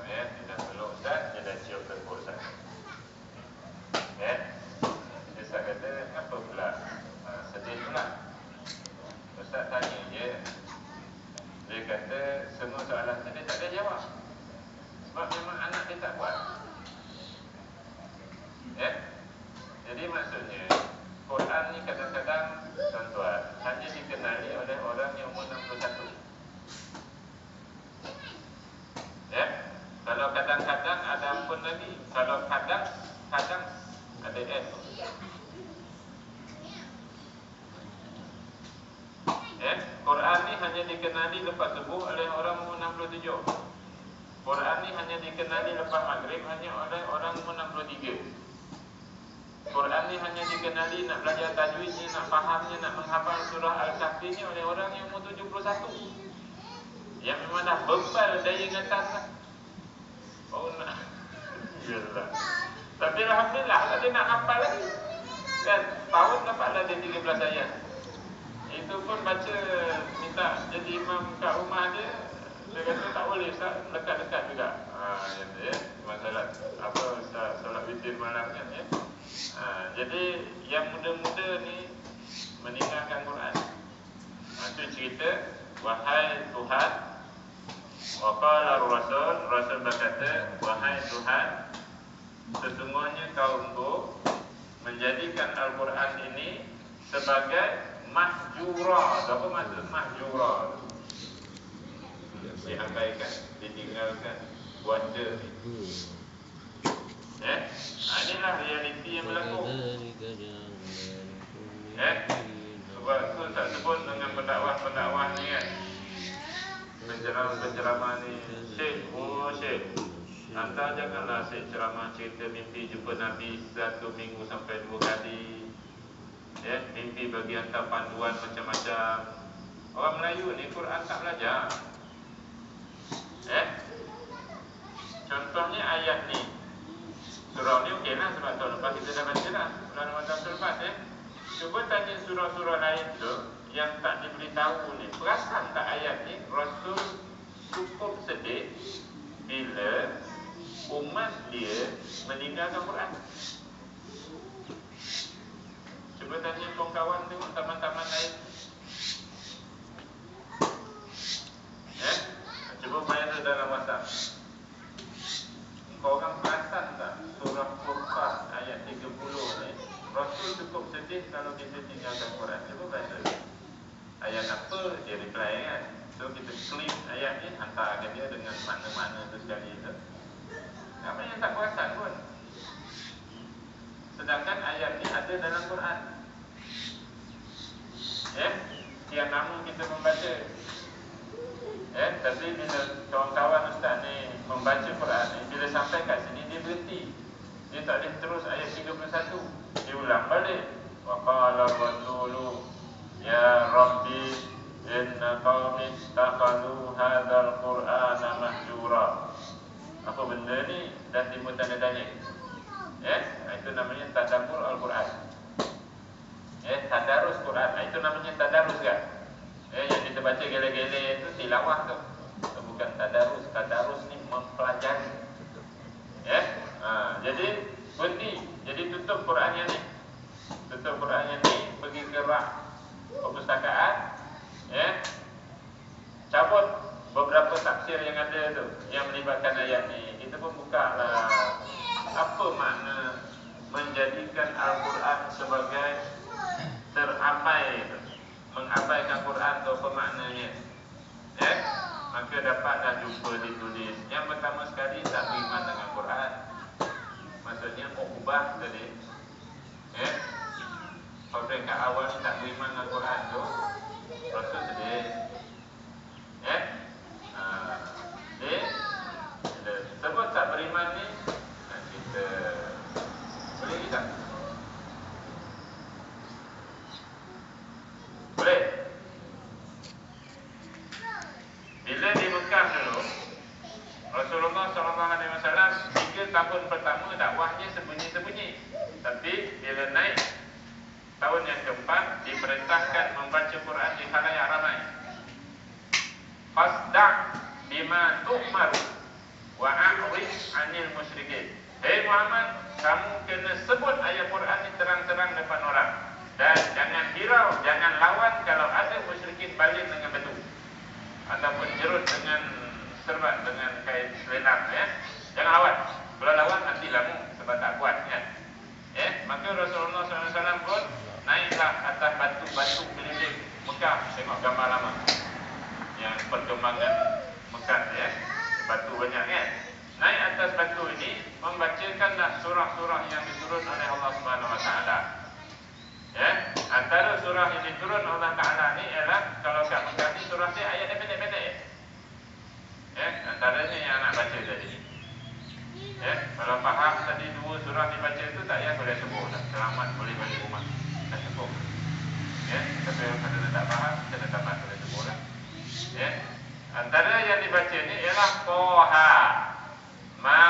Ya, dia dah peluk Ustaz, dia dah cium tengkuk Ustaz. Ya. Ustaz kata, apa pula? Sedih pula. Ustaz tanya je. Dia kata, semua soalan tu dia tak ada jawab. Sebab memang anak dia tak buat. Ya. Jadi maksudnya Quran ni kadang-kadang tuan-tuan hanya dikenali oleh orang yang umur 61. Ya. Kalau kadang-kadang ada pun lagi. Kalau kadang-kadang ada S. Ya. Quran ni hanya dikenali lepas subuh oleh orang umur 67. Quran ni hanya dikenali lepas maghrib hanya oleh orang umur 63. Quran ni hanya dikenali nak belajar tajwidnya, nak fahamnya, nak menghafal surah Al-Kahfi ni oleh orang yang umur 71. Yang memang dah bebal daya ingatan lah. Oh nak yalah. Tapi alhamdulillah lah dia nak hafal lagi. Kan tahun dapatlah dia 13 ayat. Itu pun baca minta jadi imam kat rumah dia. Dia kata tak boleh Ustaz, dekat-dekat juga. Ya, masalah apa solat witir malam kan ya. Jadi yang muda-muda ni meninggalkan Quran. Itu cerita wahai Tuhan, waqala Rasul berkata, wahai Tuhan, sesungguhnya kaumku menjadikan Al-Quran ini sebagai mahjura. Apa maksud mahjura? Diabaikan, ditinggalkan, buanda. Inilah realiti yang berlaku. Sebab tu tak sebut dengan pendakwah-pendakwah ni kan. Penceramah-penceramah ni Syekh, Syekh, anda janganlah Syekh ceramah cerita mimpi jumpa Nabi 1 minggu sampai 2 kali. Ya, mimpi bagi hantar panduan macam-macam. Orang Melayu ni Quran tak belajar. Contohnya ayat ni. Surah ni okey lah sebab tahun lepas kita dah baca lah. Bulan Ramadan lepas Cuba tanya surah-surah lain tu yang tak diberitahu ni. Perasan tak ayat ni Rasul cukup sedih bila umat dia meninggalkan Quran. Cuba tanya kawan-kawan tengok taman-taman lain. Cuba main tu dalam WhatsApp. Kau orang perasan tak surah Furqan ayat 30 ni Rasul cukup sedih kalau kita tinggalkan Quran. Cuba baca ayat apa, dia reply kan. So kita klik ayat ni, hantarkan dia dengan makna-makna tu sekali tu. Apa yang tak perasan pun. Sedangkan ayat ni ada dalam Quran. Tiap nama kita membaca. Tapi bila kawan-kawan ustaz ni membaca Quran ni, bila sampai kat sini dia berhenti. Dia tak boleh terus ayat 31. Dia ulang balik. Wa qala rasulu ya rabbi inna qaumi ittakhadhu hadzal qur'ana mahjura. Apa benda ni? Dah timbul tanda tanya. Itu namanya tadabbur Al-Quran. Tadarus Quran. Itu namanya tadarus kan? Yang kita baca gele-gele itu tilawah tu. Bukan tadarus. Tadarus ni mempelajari. Jadi berhenti. Jadi tutup Quran yang ni. Tutup Quran yang ni, pergi ke rak perpustakaan. Cabut beberapa tafsir yang ada tu yang melibatkan ayat ni. Kita pun buka lah apa makna menjadikan Al-Quran sebagai terabai, mengabaikan Quran tu apa maknanya. Maka dapatlah jumpa ditulis. Yang pertama sekali tak beriman dengan Quran. Maksudnya ubah tadi. Pada peringkat awal tak beriman dengan Quran tu, Rasul sedih. Sebab tak beriman ni, kita pertama dakwahnya sembunyi-sembunyi. Tapi bila naik tahun yang keempat, diperintahkan membaca Quran di khalayak ramai. Fasda' bima tu'maru wa a'rid 'anil musyrikin. Hei Muhammad, kamu kena sebut ayat Quran ini terang-terang depan orang. Dan jangan hirau, jangan lawan kalau ada musyrikin balik dengan batu ataupun jerut dengan serban, dengan kain selendang, ya. Jangan lawan. Kalau lawan nanti lamu sebab tak kuat, kan. Maka Rasulullah SAW pun naiklah atas batu-batu keliling Mekah, tengok gambar lama yang perkembangan Mekah, ya. Batu banyak, kan. Naik atas batu ini, membacakanlah surah-surah yang diturun oleh Allah Subhanahu Wa Taala. Ya, antara surah yang diturun Allah Taala ni ialah, kalau kat Mekah ni surah dia ayat dia pendek-pendek. Ya, antaranya yang nak baca tadi. Ya, kalau faham tadi 2 surah dibaca itu, tak payah boleh sebut dah. Selamat boleh balik rumah. Dah cukup. Ya, tapi kalau tak faham, kena tamat boleh sebut lah. Ya, antara yang dibaca ni ialah Toha. Ma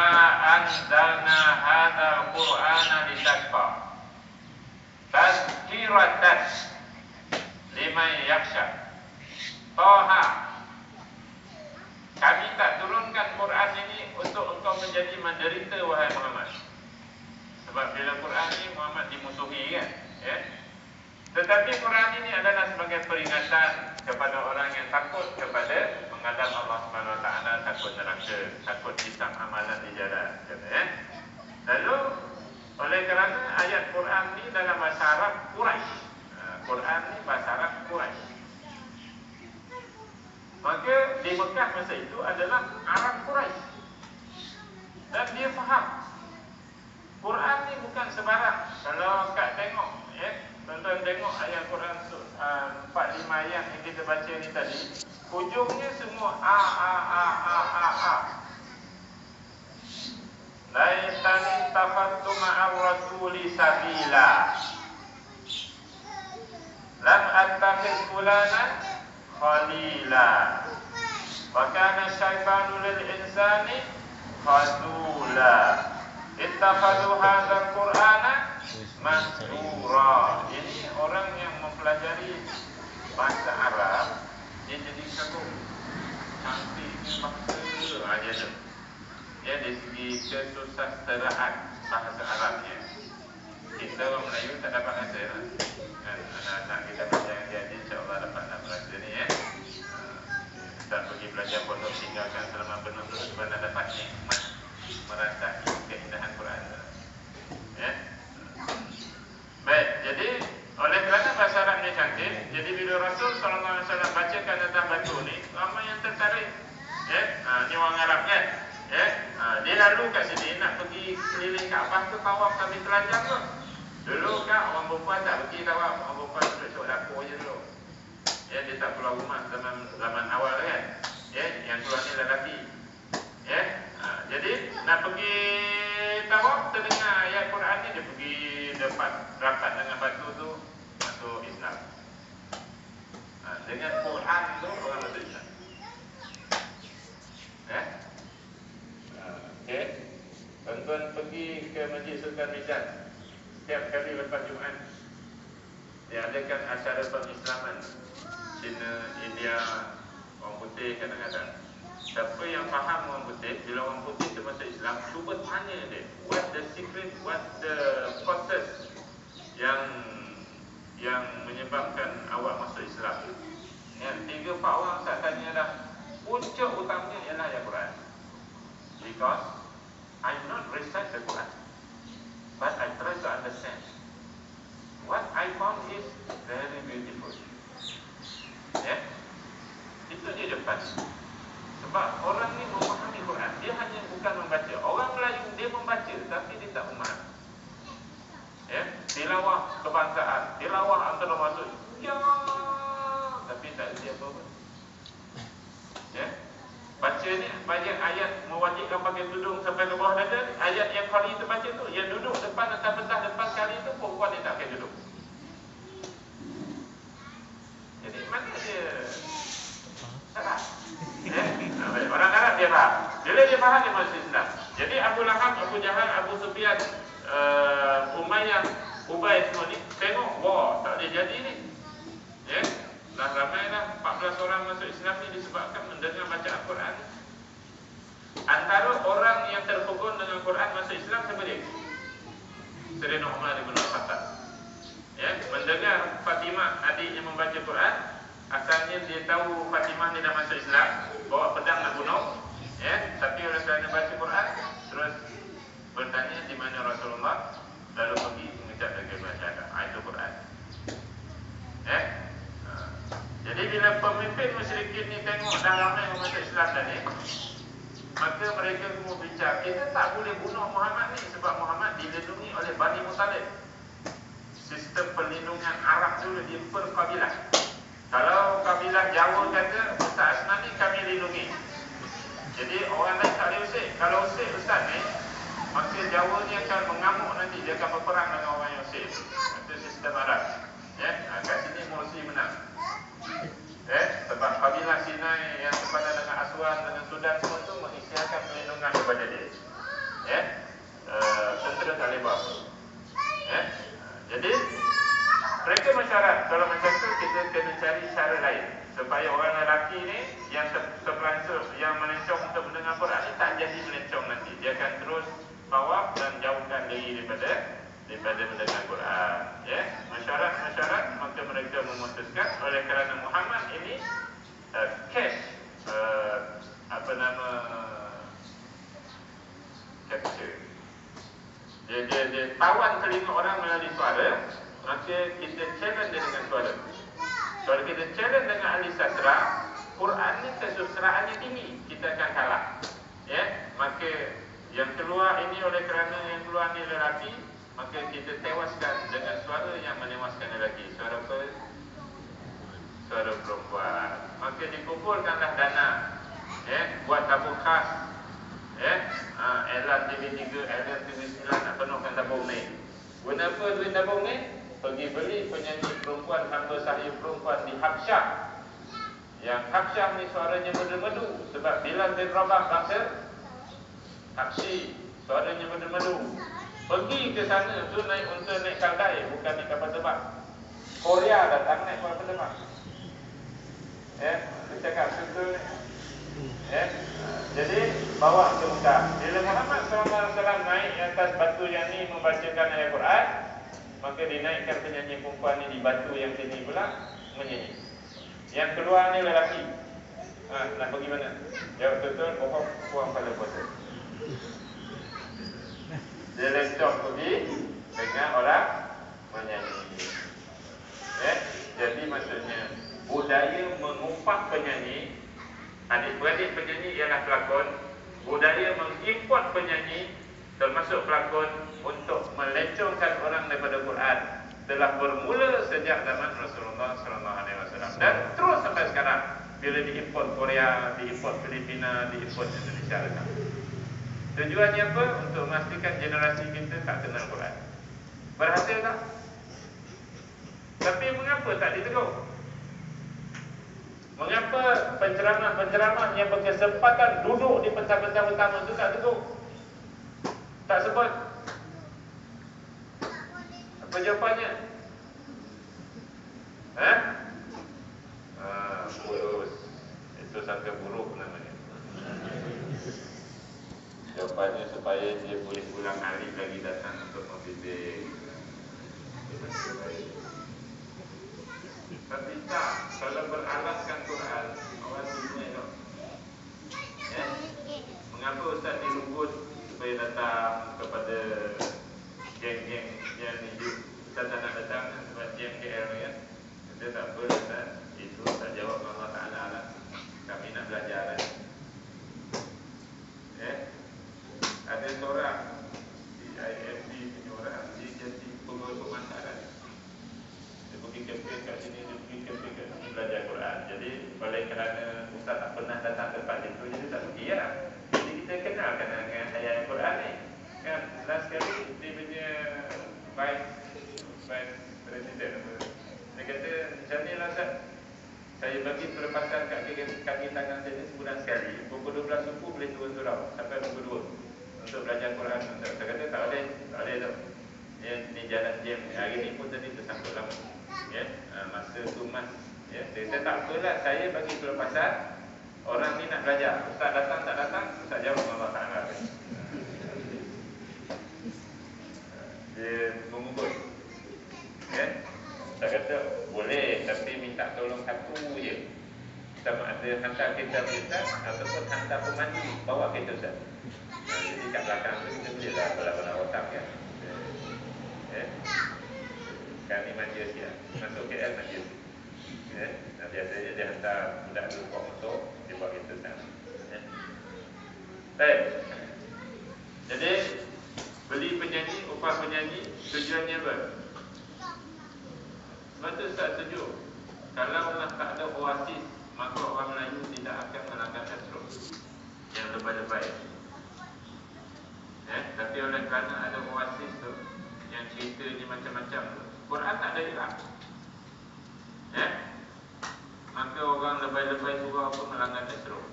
anzalna hadzal Qur'ana litashqa. Tazkiratan liman yakhsha. Toha. Kami tak turunkan Quran ini untuk engkau menjadi menderita, wahai Muhammad. Sebab bila Quran ini Muhammad dimusuhi, kan. Ya? Tetapi Quran ini adalah sebagai peringatan kepada orang yang takut kepada menghadap Allah Subhanahu Wa Taala, takut neraka, takut hisab amalan di jalan. Ya? Lalu oleh kerana ayat Quran ini dalam bahasa Arab Quraisy. Quran ini bahasa Arab Quraisy. Maka di Mekah masa itu adalah Arab Quraisy. Dan dia faham Quran ni bukan sebarang. Kalau Kak tengok, ya, tuan-tuan tengok ayat Quran 4-5 ayat yang kita baca ni tadi, hujungnya semua A. Laitani tafattu ma'ar rasuli sabila. Lam attakhidh fulanan khalila. Wa kana syaitanu lil insani khazula. Ittakhadhu hadzal Qur'ana mahjura. Ini orang yang mempelajari bahasa Arab, dia jadi kagum. Cantiknya bahasa aja tu. Ya, dari segi kesusasteraan bahasa Arabnya. Kita orang Melayu tak dapat rasa, kan? Anak-anak kita belajar yang jadi, insya-Allah dapat nak rasa ni, ya. Tak pergi belajar pondok, tinggalkan selama benar-benar sebab nak dapat nikmat merasai keindahan Quran. Ya. Baik, jadi oleh kerana bahasa Arabnya cantik, jadi bila Rasul SAW bacakan atas batu ni, ramai yang tertarik. Ya, ni orang Arab, kan? Ya, dia lalu kat sini nak pergi keliling Kaabah tu, tawaf sambil telanjang tu. Dulu kan orang perempuan tak pergi tawaf, orang perempuan duduk dapur je dulu. Ya, dia tak keluar rumah zaman awal, kan? Ya, yang keluar ni lelaki. Ya, jadi nak pergi tawaf, terdengar ayat Quran ni, dia pergi depan rapat dengan batu tu, masuk Islam. Dengan Quran tu orang masuk Islam. Ya. Okey. Tuan-tuan pergi ke Masjid Sultan Mizan. Setiap kali lepas Jumaat diadakan acara pengislaman. Cina, India, orang putih kadang-kadang. Siapa yang faham orang putih, bila orang putih tu masuk Islam, cuba tanya dia, what the secret, what the causes yang menyebabkan awak masuk Islam. Yang 3-4 orang saya tanya dah, punca utamanya ialah ayat Quran. Because I not recite the Quran, but I try to understand. What I found is very beautiful. Ya, itu dia depan. Sebab orang ni memahami Quran, dia hanya bukan membaca. Orang Melayu dia membaca, tapi dia tak memahami. Ya, tilawah kebangsaan, tilawah antara masuk, ya, tapi tak ada apa-apa. Ya. Baca ni banyak ayat mewajibkan pakai tudung sampai ke bawah dada. Ayat yang kali itu baca tu, yang duduk depan atau belah depan kali itu, perempuan dia tak pakai tudung. Jadi mana dia salah? Orang Arab dia faham. Bila dia faham dia masuk Islam. Jadi Abu Lahab, Abu Jahal, Abu Sufyan, Umayyah, Ubay semua ni tengok, wah, tak boleh jadi ni. Ya, dah ramai dah 14 orang masuk Islam ni disebabkan mendengar baca Al-Quran. Antara orang yang terpukul dengan Quran masuk Islam siapa dia? Sayyidina Umar bin Khattab. Ya, mendengar Fatimah adiknya membaca Quran, asalnya dia tahu Fatimah ni dah masuk Islam, bawa pedang nak bunuh. Ya, tapi oleh kerana baca Quran, terus bertanya di mana Rasulullah, lalu pergi mengucap kalimah syahadat. Itu Quran. Ya. Jadi bila pemimpin musyrikin ni tengok dah ramai orang masuk Islam dah ni, maka mereka semua bincang, kita tak boleh bunuh Muhammad ni sebab Muhammad dilindungi oleh Bani Muttalib. Sistem perlindungan Arab dulu di per kabilah. Kalau kabilah Jawa kata Ustaz Asman ni kami lindungi, jadi orang lain tak boleh usik. Kalau usik Ustaz ni, maka Jawa ni akan mengamuk nanti, dia akan berperang dengan orang yang usik. Itu sistem Arab. Ya, kat sini Mursi menang. Sebab kabilah Sinai yang sepadan dengan Aswan, dengan Sudan semua tu mengisytiharkan perlindungan kepada dia. Tentera tak boleh buat. Jadi mereka mesyuarat, kalau macam tu kita kena cari cara lain supaya orang lelaki ni yang terpelancong, yang melencong untuk mendengar Quran ni tak jadi melencong nanti. Dia akan terus tawaf dan jauhkan diri daripada mendengar Quran. Ya, mesyuarat, maka mereka memutuskan oleh kerana Muhammad ini capture. Dia tawan telinga orang melalui suara, maka kita challenge dia dengan suara. Kalau kita challenge dengan ahli sastra, Quran ni kesusahannya tinggi, kita akan kalah. Ya, maka yang keluar ini oleh kerana yang keluar ni lelaki, maka kita tewaskan dengan suara yang menewaskan lelaki. Suara apa? Suara perempuan. Maka dikumpulkanlah dana, buat tabung khas. Elan TV3, Elan TV9 nak penuhkan tabung ni. Guna apa duit tabung ni? Pergi beli penyanyi perempuan, hamba sahih perempuan di Habsyah. Yang Habsyah ni suaranya merdu-merdu, sebab Bilal bin Rabah bangsa Habsyi, suaranya merdu-merdu. Pergi ke sana tu naik unta, naik kaldai, bukan naik kapal terbang. Korea datang naik kapal terbang. Dia cakap betul ni. Jadi bawa ke Mekah. Bila Muhammad SAW naik atas batu yang ni membacakan ayat Quran, maka dinaikkan penyanyi perempuan ni di batu yang sini pula menyanyi. Yang keluar ni lelaki. Nak pergi mana? Jawab betul, pokok buang pada foto. Dia lencong pergi dengan orang menyanyi. Jadi maksudnya budaya mengupah penyanyi, adik-beradik penyanyi ialah pelakon. Budaya mengimport penyanyi termasuk pelakon untuk melencongkan orang daripada Quran telah bermula sejak zaman Rasulullah SAW dan terus sampai sekarang. Bila diimport Korea, diimport Filipina, diimport Indonesia dekat. Tujuannya apa? Untuk memastikan generasi kita tak kenal Quran. Berhasil tak? Tapi mengapa tak ditegur? Mengapa penceramah-penceramah yang berkesempatan duduk di pentas-pentas utama itu tak tegur? Tak sebut? Apa jawapannya? Burus. Itu sangka buruk namanya. Jawapannya supaya dia boleh pulang alik lagi datang untuk membimbing. Tapi tak, kalau beralaskan Quran, orang dunia tu. Mengapa Ustaz dirubut supaya datang kepada geng-geng yang hidup? Ustaz tak nak datang sebab geng KL ni kan? Kita tak apa Ustaz, itu tak jawab Allah Ta'ala lah. Kami nak belajar lah. Ada seorang di IMB punya orang, dia jadi pegawai pemasaran. Dia pergi kempen kat sini, dia pergi kempen kat sini belajar Quran. Jadi oleh kerana Ustaz tak pernah datang tempat itu, jadi tak pergi lah. Jadi kita kenal dengan ayat Quran ni kan. Last kali dia punya Vice President, dia kata macam ni lah Ustaz, Saya bagi pelepasan kaki tangan saya ni sebulan sekali. Pukul 12 subuh boleh turun surau sampai pukul 2 untuk belajar Quran. Saya kata tak boleh tu. Ni jalan jam. Hari ni pun tadi tersangkut lama. Ya, masa tu mas. Ya, saya tak apalah, saya bagi pelepasan. Orang ni nak belajar. Ustaz datang tak datang, Ustaz jawab Allah Ta'ala. Dia mengumpul. Ya. Saya kata boleh, tapi minta tolong satu je. Sama ada hantar kereta Ustaz ataupun hantar pemandu bawa kereta Ustaz. Jadi kat belakang tu kita boleh lah bala-bala otak kan. Ya. Sekarang ni manja siap. Masuk KL manja. Ya. Biasanya dia hantar budak dulu bawa motor, dia bawa kereta sana. Ya. Baik. Jadi beli penyanyi, upah penyanyi, tujuannya apa? Sebab tu Ustaz setuju. Kalau Allah tak ada oasis, maka orang Melayu tidak akan melanggar hasrul yang lebay-lebay. Tapi oleh kerana ada oasis tu, yang ceritanya macam-macam tu, Quran tak ada hilang. Maka orang lebay-lebay surau pun melanggar hasrul.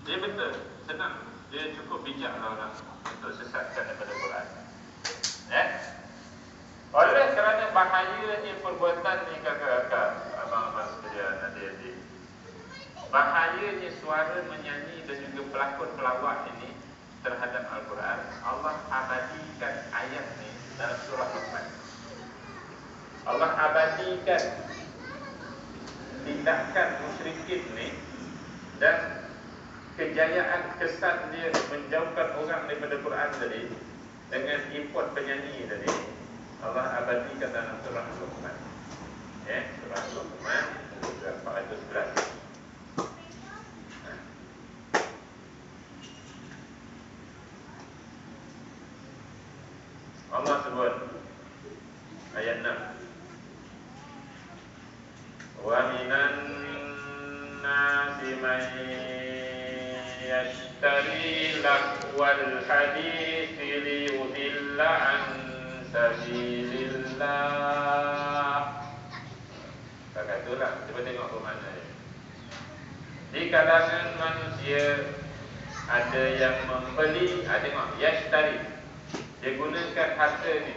Dia betul, senang. Dia cukup bijaklah orang untuk sesatkan daripada Quran. Oleh kerana bahayanya perbuatan ni kakak-kakak, abang-abang sekalian, adik-adik, bahayanya suara menyanyi dan juga pelakon pelawak ini terhadap Al-Quran, Allah abadikan ayat ni dalam surah Luqman. Allah abadikan tindakan musyrikin ni dan kejayaan kesan dia menjauhkan orang daripada Quran tadi dengan import penyanyi tadi. Allah abadikan dalam surah Luqman. Surah Luqman surah 411. Allah sebut ayat 6. Wa minan nasi man yashtari lahwal hadithi liyudilla an sabilillah. Kata itulah, cuba tengok bermakna dia. Di kalangan manusia ada yang membeli, tengok, yashtari. Dia gunakan harta ni,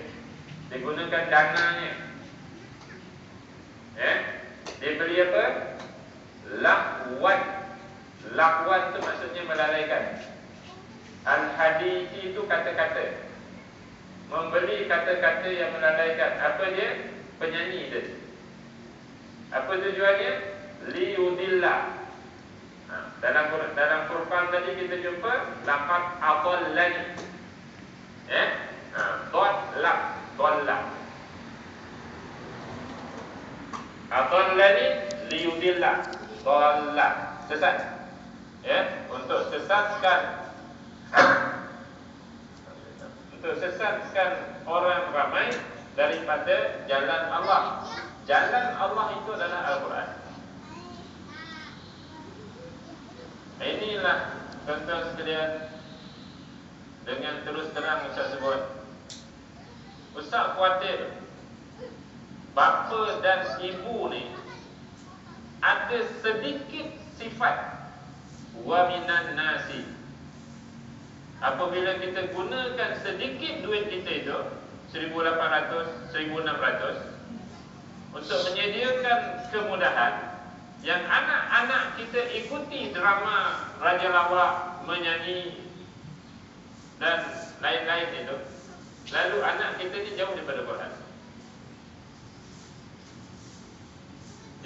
dia gunakan dananya. Dia beli apa? Lahwan. Lahwan tu maksudnya melalaikan. Al-hadithi itu kata-kata. Membeli kata-kata yang melalaikan. Apa dia? Penyanyi tadi. Apa tujuannya? Liyudillah. Dalam Furqan tadi kita jumpa laqad adallani. Dhallah. Adallani liyudillah. Dhallah. Sesat. Untuk sesatkan orang ramai daripada jalan Allah. Jalan Allah itu adalah Al-Quran. Inilah tuan-tuan sekalian, dengan terus terang Ustaz sebut, Ustaz khawatir bapa dan ibu ni ada sedikit sifat wa minan nasi. Apabila kita gunakan sedikit duit kita itu 1,800, 1,600 untuk menyediakan kemudahan yang anak-anak kita ikuti drama Raja Lawak, menyanyi dan lain-lain itu, lalu anak kita ni jauh daripada Quran.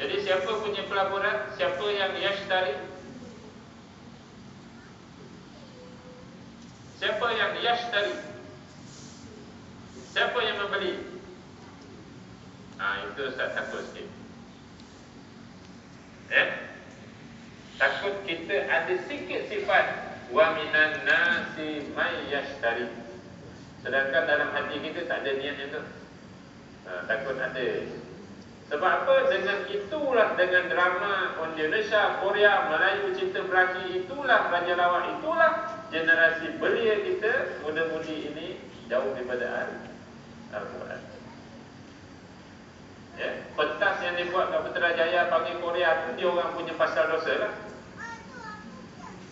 Jadi siapa punya pelaburan? Siapa yang yashtari? Siapa yang yashtari? Siapa yang membeli? Itu Ustaz takut sikit. Takut kita ada sikit sifat wa minan nasi may yashtari. Sedangkan dalam hati kita tak ada niat itu. Takut ada. Sebab apa? Dengan itulah, dengan drama Indonesia, Korea, Melayu, Cinta Belaki, itulah Raja Lawak, itulah generasi belia kita, muda-mudi ini jauh daripada Al-Quran. Ya, pentas yang dibuat kat Putrajaya panggil Korea tu dia orang punya pasal dosa lah.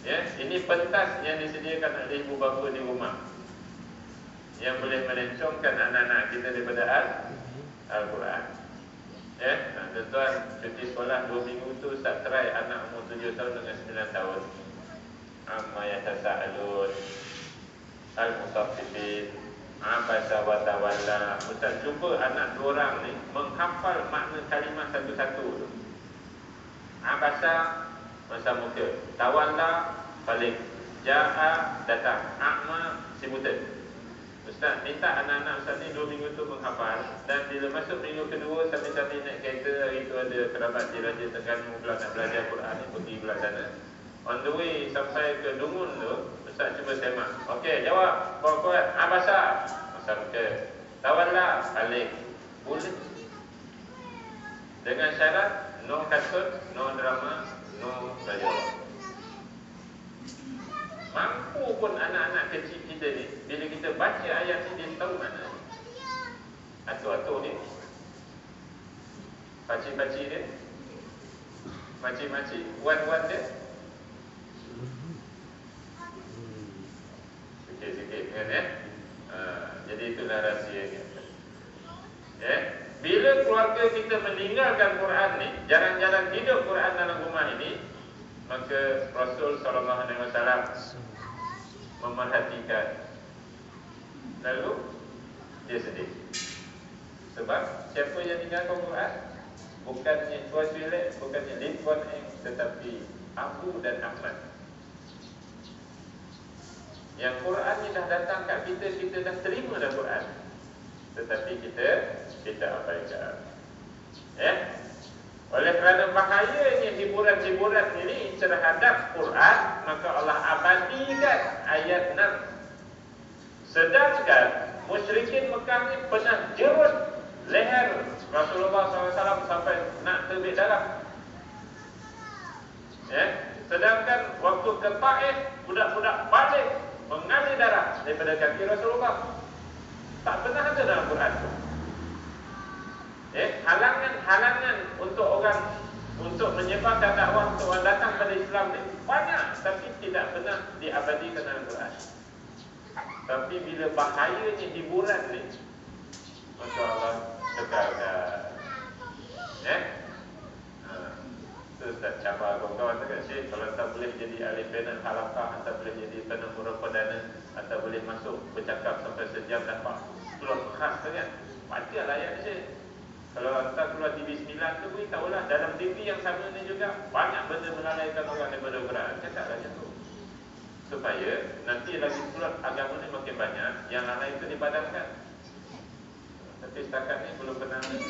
Ya, ini pentas yang disediakan oleh ibu bapa di rumah yang boleh melencongkan anak-anak kita daripada Al-Quran. Ya, tuan-tuan cuti sekolah 2 minggu tu start try anak umur 7 tahun dengan 9 tahun. Amma yatasa'alun, al-mutaffifin, abasa wa tawalla. Ustaz cuba anak 2 orang ni menghafal makna kalimah satu-satu tu. Abasa masa muka, tawalla balik, ja'a datang, amma sibutan. Ustaz minta anak-anak Ustaz ni 2 minggu tu menghafal. Dan bila masuk minggu kedua, sambil-sambil naik kereta, hari tu ada kerabat di Raja Terengganu pula nak belajar Quran ni, pergi belah sana. On the way sampai ke Dungun tu, Ustaz cuba semak. Okey, jawab kuat-kuat. Abasa masa muka, tawalla balik. Boleh. Dengan syarat no kartun, no drama, no belajar. Mampu pun anak-anak kecil kita ni, bila kita baca ayat ni, dia tahu mana atur-atur dia, pakcik-pakcik dia, makcik-makcik, wan-wan dia, sikit-sikit kan ya. Jadi itulah rahsianya. Ya, bila keluarga kita meninggalkan Quran ni, jarang-jarang hidup Quran dalam rumah ini, maka Rasul SAW memerhatikan, lalu dia sedih. Sebab siapa yang tinggalkan Quran bukannya Tuan Syilek, bukannya Lim Kuan Eng, tetapi Abu dan Ahmad. Yang Quran ni dah datang kat kita, kita dah terima dah Quran, tetapi kita abaikan. Ya. Oleh kerana bahayanya hiburan-hiburan ini terhadap Quran, maka Allah abadikan ayat 6. Sedangkan musyrikin Mekah ni pernah jerut leher Rasulullah SAW sampai nak terbit darah. Ya. Sedangkan waktu ke Taif, budak-budak balik mengalir darah daripada kaki Rasulullah. Tak pernah ada dalam Quran tu. Halangan untuk orang untuk menyebarkan dakwah, untuk orang datang pada Islam ni banyak, tapi tidak pernah diabadikan dalam Quran. Tapi bila bahayanya hiburan ni, maka Allah kekalkan. Ya. Terus tak cabar kawan-kawan dekat Syekh, kalau tak boleh jadi ahli panel halaqah, atau boleh jadi penempura perdana, atau boleh masuk bercakap sampai sejam dapat keluar khas kan, bacalah ayat Syekh. Kalau hantar keluar TV 9 tu, beritahulah dalam TV yang sama ni juga banyak benda melalaikan orang daripada Quran. Cakaplah macam tu, supaya nanti lagi pula agama ni makin banyak, yang lain itu dipadamkan. Tapi setakat ni belum pernah ni.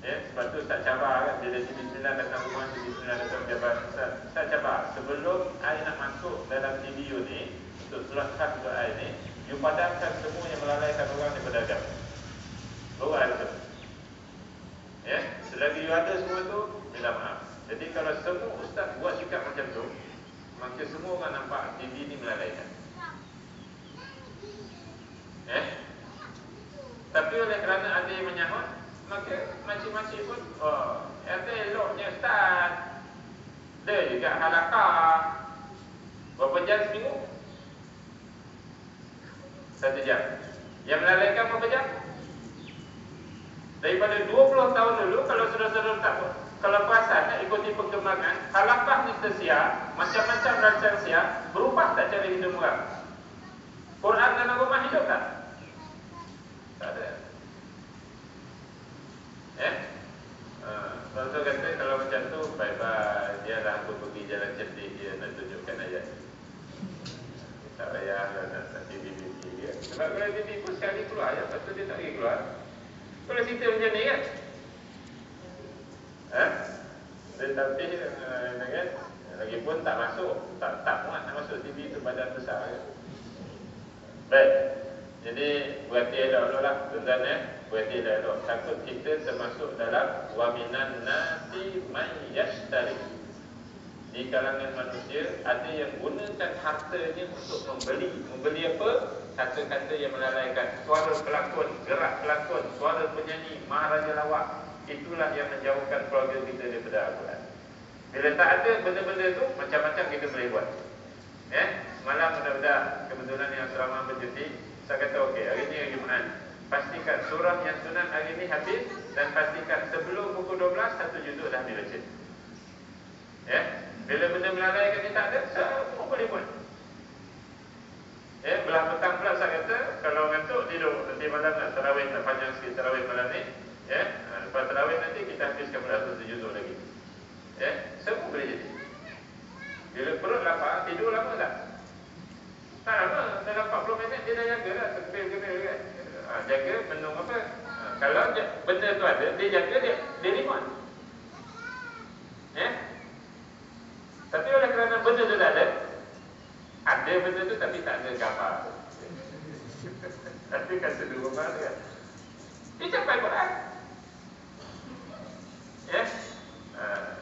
Ya, sebab tu Ustaz cabar kan, bila TV 9 datang rumah, TV 9 datang jabat, Ustaz cabar sebelum I nak masuk dalam video ni untuk surat khas untuk I ni, you padamkan semua yang melalaikan orang daripada agama. Baru I betul. Ya, selagi you ada semua tu, minta maaf. Jadi kalau semua ustaz buat sikap macam tu, maka semua orang nampak TV ni melalaikan. Ya. Tapi oleh kerana ada yang menyahut, maka makcik-makcik pun, ada eloknya ustaz, dia juga halaqah. Berapa jam seminggu? 1 jam. Yang melalaikan berapa jam? Daripada 20 tahun dulu, kalau saudara-saudara tak, kalau perasan nak ikuti perkembangan, halaqah ni tersiar, macam-macam rancang siar, berubah tak cara hidup orang? Quran dalam rumah hidup tak? Tak ada. Tuan-tuan kata kalau macam tu, bye-bye, dia dah aku pergi jalan cerdik, dia nak tunjukkan ayat. Tak payah nak TV dia. Sebab kalau TV pun sekali keluar, lepas tu dia tak lagi keluar. Kalau cerita macam ni kan, tetapi kan, lagipun tak masuk, tak muat nak masuk TV tu, badan besar kan. Baik, jadi berhati elok lah tuan-tuan ya, berhati elok. Takut kita termasuk dalam wa minan nasi may yashtari. di kalangan manusia ada yang gunakan hartanya untuk membeli apa? Kata-kata yang melalaikan, suara pelakon, gerak pelakon, suara penyanyi, maharaja lawak. Itulah yang menjauhkan keluarga kita daripada Al-Quran. Bila tak ada benda-benda tu, macam-macam kita boleh buat. Semalam budak-budak kebetulan yang selama bercuti, saya kata okey, hari ni hari Jumaat, pastikan surah yang sunat hari ni habis, dan pastikan sebelum pukul 12 satu juzuk dah dibaca. Bila benda melalaikan ni tak ada, semua boleh buat. Belah petang pula saya kata, kalau ngantuk tidur, nanti malam nak tarawih, nak panjang sikit tarawih malam ni. Lepas tarawih nanti kita habiskan pula satu juzuk lagi. Semua boleh jadi. Bila perut lapar, tidur lama tak? Tak lama, dalam 40 minit dia dah jaga lah, sekepil-kepil kan. Jaga menung apa. Kalau benda tu ada, dia jaga, dia remote. Tapi oleh kerana benda tu tak ada benda tu tapi tak ada gambar. Tapi kata dua orang kan, dia capai Quran.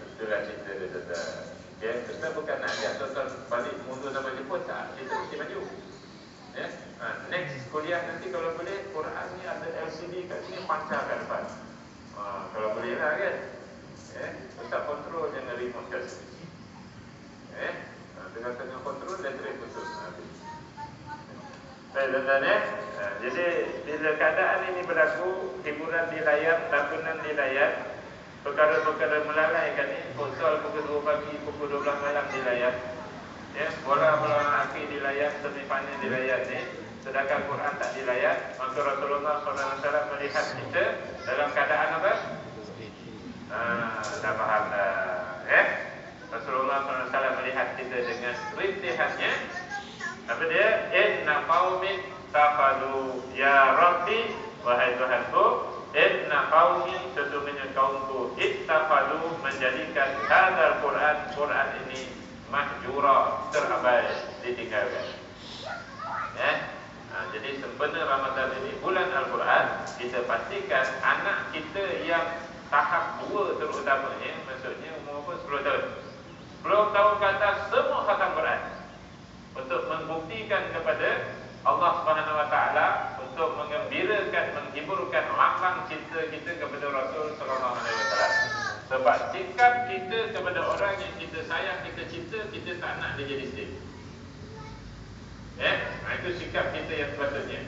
Itulah cerita dia tuan. Kita bukan nak ajak tuan balik mundur sampai Jepun, tak. Kita mesti maju. Next kuliah nanti kalau boleh, Quran ni ada LCD kat sini, pancar kat depan. Kalau boleh lah kan. Tetap kontrol, jangan remote kat sini. Tengah-tengah kontrol, elektrik putus. Baik tuan-tuan jadi bila keadaan ini berlaku, hiburan di layar, lakonan di layar, perkara-perkara melalaikan ni, futsal pukul 2 pagi, pukul 12 malam di layar, bola-bola akhir di layar, semifinal di layar ni, sedangkan Quran tak di layar. Maka Rasulullah SAW melihat kita dalam keadaan apa? Dah faham dah. Rasulullah SAW melihat kita dengan rintihannya. Apa dia? Inna qaumin tafadu ya Rabbi, wahai Tuhanku, inna qaumi, sesungguhnya kaumku, ittafadu, menjadikan hadal Quran ini mahjura, terabai, ditinggalkan. Jadi sempena Ramadan ini, bulan Al-Quran, kita pastikan anak kita yang tahap 2 terutamanya, maksudnya umur apa? 10 tahun. 10 tahun ke atas, semua khatam Quran, untuk membuktikan kepada Allah Subhanahu Wa Taala, untuk mengembirakan, menghiburkan lapang cinta kita kepada Rasul Sallallahu Alaihi Wasallam. Sebab sikap kita kepada orang yang kita sayang, kita cinta, kita tak nak dia jadi slave. Itu sikap kita yang sepatutnya.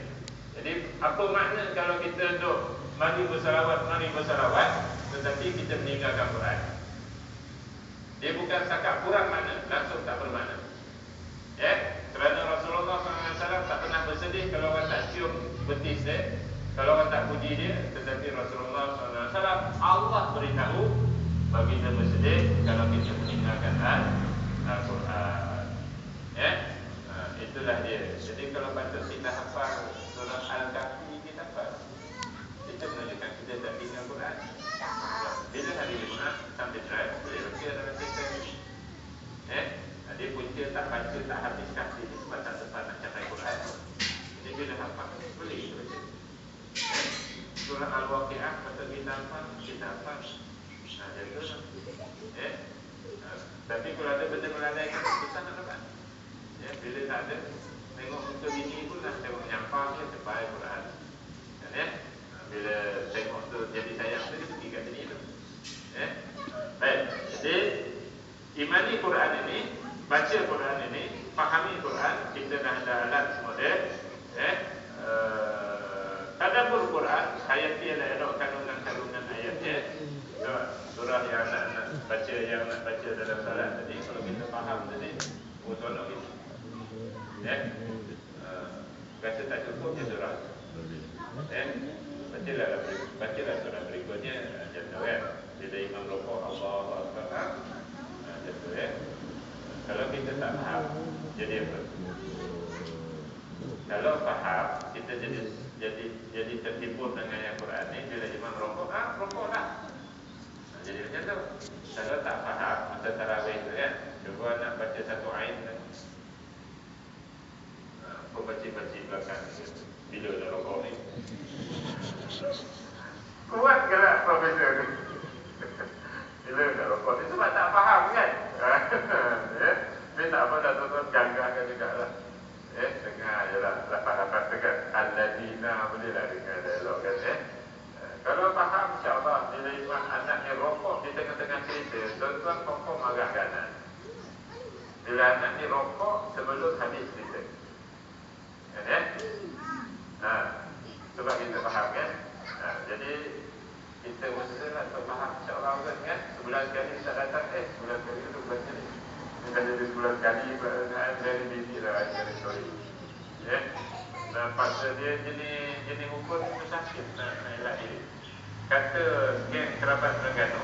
Jadi apa makna kalau kita duduk mari bersalawat, tetapi kita meninggalkan Quran? Dia bukan setakat kurang makna, langsung tak bermakna. Kerana Rasulullah SAW tak pernah bersedih kalau orang tak cium betis dia, kalau orang tak puji dia. Tetapi Rasulullah SAW, Allah beritahu baginda bersedih kalau kita meninggalkan Al-Quran. Itulah dia. Jadi kalau patut kita hafal surah Al-Kahfi, kita hafal, itu menunjukkan kita tak tinggal Quran. Bila hari Jumaat sampai drive, boleh baca dalam kereta ni. Dia punca tak baca, tak habis kahfi ni sebab tak sempat nak capai Quran. Jadi bila hafal, boleh kita baca. Surah Al-Waqi'ah, patut kita hafal, kita hafal. Jagalah. Tapi kalau ada benda melalaikan, kita nak dapat. Bila tak ada, tengok muka bini pun dah tengok nyampah dia, terbaik Quran. Bila tengok tu jadi sayang tu, dia pergi kat sini tu. Baik, jadi imani Quran ini, baca Quran ini, fahami Quran, kita dah ada alat semua dia. Tadabbur Quran, hayati elok kandungan-kandungan ayatnya. Surah yang nak baca, yang nak baca dalam salat tadi, kalau kita faham tadi, tolong kita. Rasa tak cukup je surah. Bacalah surah berikutnya, macam tu kan. Bila imam rukuk, Allahu Akbar, macam tu kan. Kalau kita tak faham, jadi apa? Kalau faham, kita jadi tertipu dengan yang Quran ni. Bila imam rukuk, rukuklah. Jadi macam tu. Kalau tak faham, masa tarawih tu kan, cuba nak baca satu ayat kan. Baca-baca belakang bila dah rokok ni. Kuat ke tak profesor ni? Bila dah rokok ni sebab tak faham kan? confirm agak kanan. Bila anak ni rokok sebelum habis cerita. Kan ya? Sebab kita faham kan? Jadi kita usahalah untuk faham insya-Allah kan? Sebulan sekali kita datang sebulan sekali itu bulan sekali. Kita jadi sebulan sekali very busy lah, very sorry. Ya. Dan paksa dia jenis hukum itu sakit nak elak diri. Kata geng kerabat Terengganu,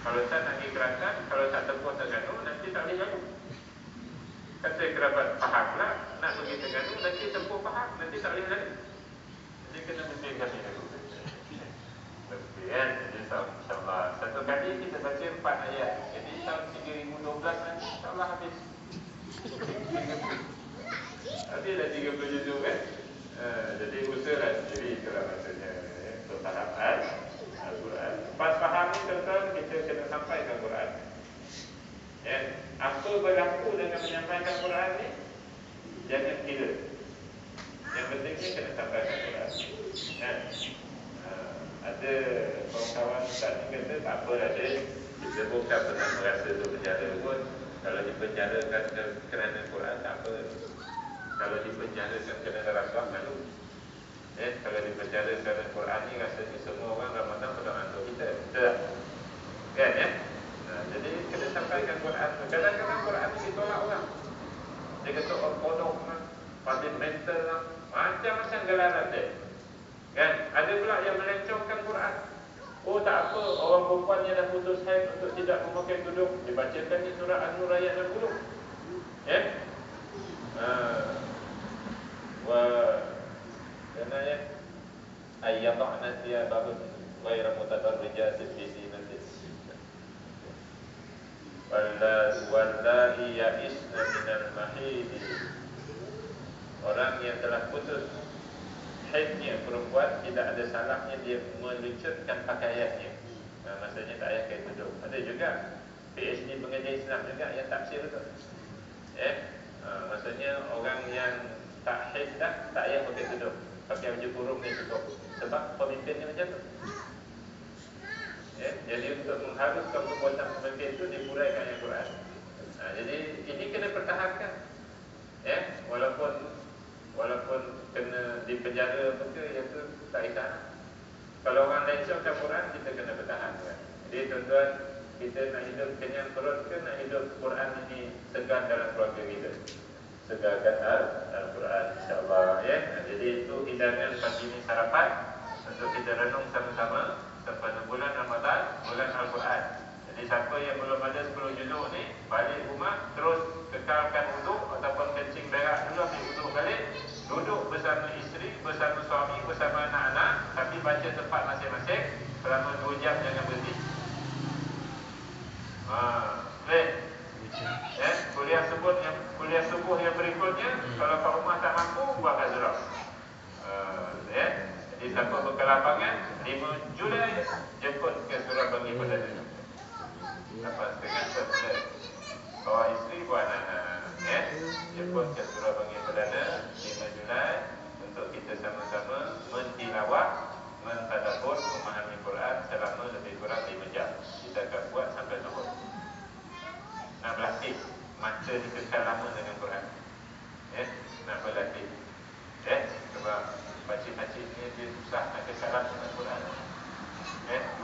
kalau tak nak pergi Kelantan, kalau tak tempuh Terengganu, nanti tak boleh jalan. Kata kerabat Pahang pula, nak pergi Terengganu, nanti tempuh Pahang, nanti tak boleh jalan. Jadi kena fikirkan ini dulu. Kan? Jadi insyaAllah satu kali kita baca 4 ayat. Jadi tahun 2012 nanti insyaAllah habis. Habis dah 30 juzuk kan? Jadi usahalah sendiri itulah maksudnya untuk faham Al-Quran. Pas faham ni tuan-tuan, kita kena sampaikan Quran. Ya, apa berlaku dengan menyampaikan Quran ni jangan kira. Yang pentingnya kena sampaikan Quran. Kan? Ada kawan-kawan ustaz ni kata tak apalah dia, kita bukan pernah merasa tu penjara pun. Kalau dipenjarakan kerana Quran tak apa. Kalau dipenjarakan kerana rasuah malu. Kalau dipenjarakan kerana Quran ni rasanya semua orang Ramadan berdoa untuk kita. Betul tak? Kan ya? Jadi kena sampaikan Quran. Kadang-kadang Quran ni ditolak orang. Dia kata ortodok lah, fundamental lah, macam-macam gelaran dia. Kan? Ada pula yang melencongkan Quran. Oh tak apa, orang perempuan yang dah putus haid untuk tidak memakai tudung, dibacakan ni surah An-Nur ayat 60. Ya? Kena ya? Ayyada'na thiyabahun ghayra mutabarrijatin fi zinatin. Wallahi ya'isna minal mahidi. Orang yang telah putus haidnya perempuan, tidak ada salahnya dia meluncurkan pakaiannya. Maksudnya tak payah kain tudung. Ada juga PhD pengajar Islam juga yang tafsir tu. Maksudnya orang yang tak haid dah, tak payah pakai tudung, pakai baju kurung ni cukup. Sebab pemimpinnya macam tu. Jadi untuk mengharuskan perbuatan pemimpin itu dipuraikan ayat Quran. Jadi ini kena pertahankan. Walaupun kena dipenjara apa ke, yang tu tak kisah. Kalau orang lencongkan Quran, kita kena pertahankan. Jadi tuan-tuan, kita nak hidup kenyang perut ke nak hidup Quran ini segar dalam keluarga kita? Segarkan Al-Quran insyaAllah ya. Jadi itu hidangan pagi ini sarapan untuk kita renung sama-sama sempena bulan Ramadan, bulan Al-Quran. Jadi siapa yang belum ada 10 juzuk ni, balik rumah terus kekalkan wuduk ataupun kencing berak dulu, ambil wuduk balik, duduk bersama isteri, bersama suami, bersama anak-anak, tapi baca tempat masing-masing selama 2 jam, jangan berhenti. Boleh? Kuliah subuh yang berikutnya, kalau kat rumah tak mampu, buatkan surau. Jadi siapa berkelapangan 5 Julai jemput ke Surau Bangi Perdana. 8.30 bawa isteri, bawa anak-anak, jemput ke Surau Bangi Perdana 5 Julai untuk kita sama-sama mentilawah, mentadabbur, memahami Quran selama lebih kurang 5 jam. Kita akan buat sampai zuhur. Nak berlatih mata dikekal lama dengan Quran. Nak berlatih. Sebab pakcik-pakcik ni dia susah nak kekal lama dengan Quran.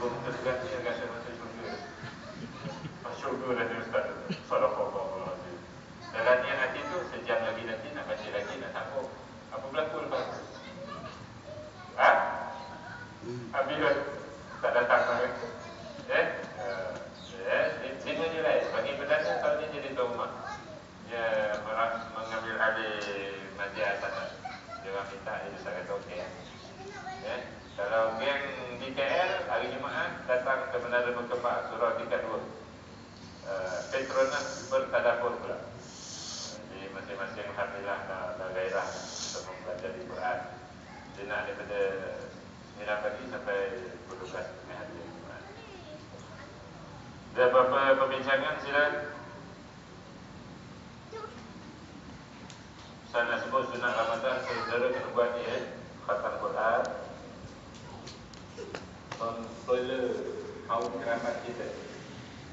2 muka segan ni agak saya masuk syurga. Syurga dah dia ustaz. Sallallahu. Dalam niat hati tu, sejam lagi nanti nak baca lagi, nak sambung. Apa berlaku lepas tu? Habis tak datang lagi. 5 Julai Bangi Perdana tahun ni jadi tuan rumah. Dia mengambil alih majlis sana. Dia orang minta, dia besar kata okey. Kalau geng di KL hari Jumaat datang ke Menara Berkembang, surau tingkat 2. Petronas bertadabbur pula. Jadi masing-masing alhamdulillah dah gairah untuk belajar di Quran. Dia nak daripada 9 pagi sampai 12 hari Jumaat. Ada beberapa perbincangan, silakan. Saya nak sebut sunat Ramadan, saudara kena buat ni khatam Quran, membela kaum kerabat kita.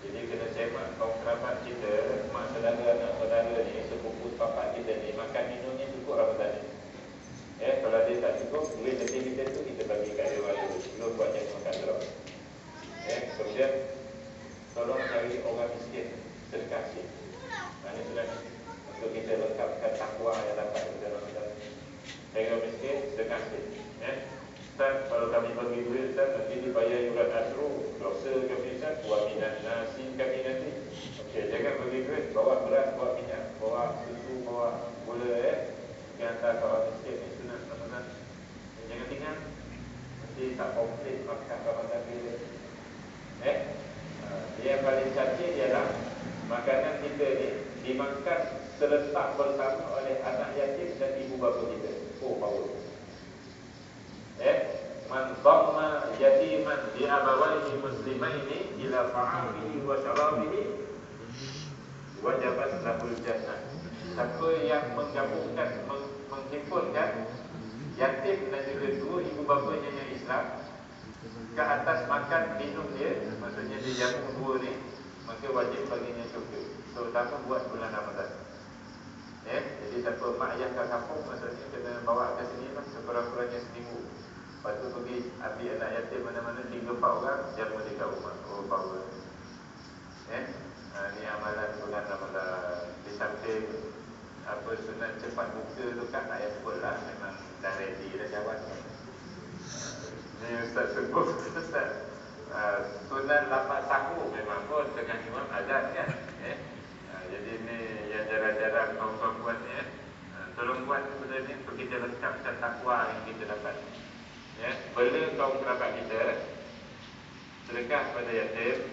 Jadi kena semak kaum kerabat kita, mak saudara, anak saudara ni, sepupu sepapak kita ni, makan minumnya cukup Ramadan ni. Kalau dia tak cukup, duit lebih kita tu kita bagi kat dia balik. Belum buat jangan makan teruk. Kemudian tolong cari orang miskin, sedekah sikit. Ini sudah untuk kita lengkapkan takwa yang dapat pada Ramadan. Cari orang miskin, sedekah sikit. Ustaz, kalau kami bagi duit, Ustaz, nanti dibayar yuran asru, dosa kami, Ustaz, buat minat nasi kami nanti. Okey, jangan bagi duit, bawa beras, bawa minyak, bawa susu, bawa gula, yang hantar ke orang miskin ni sunat Ramadan. Jangan tinggal, nanti tak komplit makan Ramadan bila. Yang paling cantik ialah makanan kita ni dimakan serentak bersama oleh anak yatim dan ibu bapa kita. Oh, power. Man dhamma yatiman bi abawaihi muslimaini ila ta'amihi wa syarabihi wajabat lahul jannah. Siapa yang menggabungkan, menghimpunkan yatim dan juga dua ibu bapanya yang Islam ke atas makan minum dia, maksudnya dia jamu dua ni, maka wajib baginya syurga. Terutama buat bulan Ramadan. Jadi siapa mak ayah kat kampung, maksudnya kena bawa ke sini lah, sekurang-kurangnya seminggu. Lepas tu pergi ambil anak yatim mana-mana 3-4 orang, jamu dia kat rumah. Oh, power. Ni amalan bulan Ramadan. Di samping apa sunat cepat buka tu kan ayat sebut lah, memang dah ready dah jawab. Ni Ustaz sebut, Ustaz sunat lapat sahur memang pun tengah imam azan kan. Jadi ni yang jarang-jarang kaum-kaum buat ni. Tolong buat benda ni untuk kita lengkapkan takwa yang kita dapat. Bela kaum kerabat kita, sedekah pada yatim,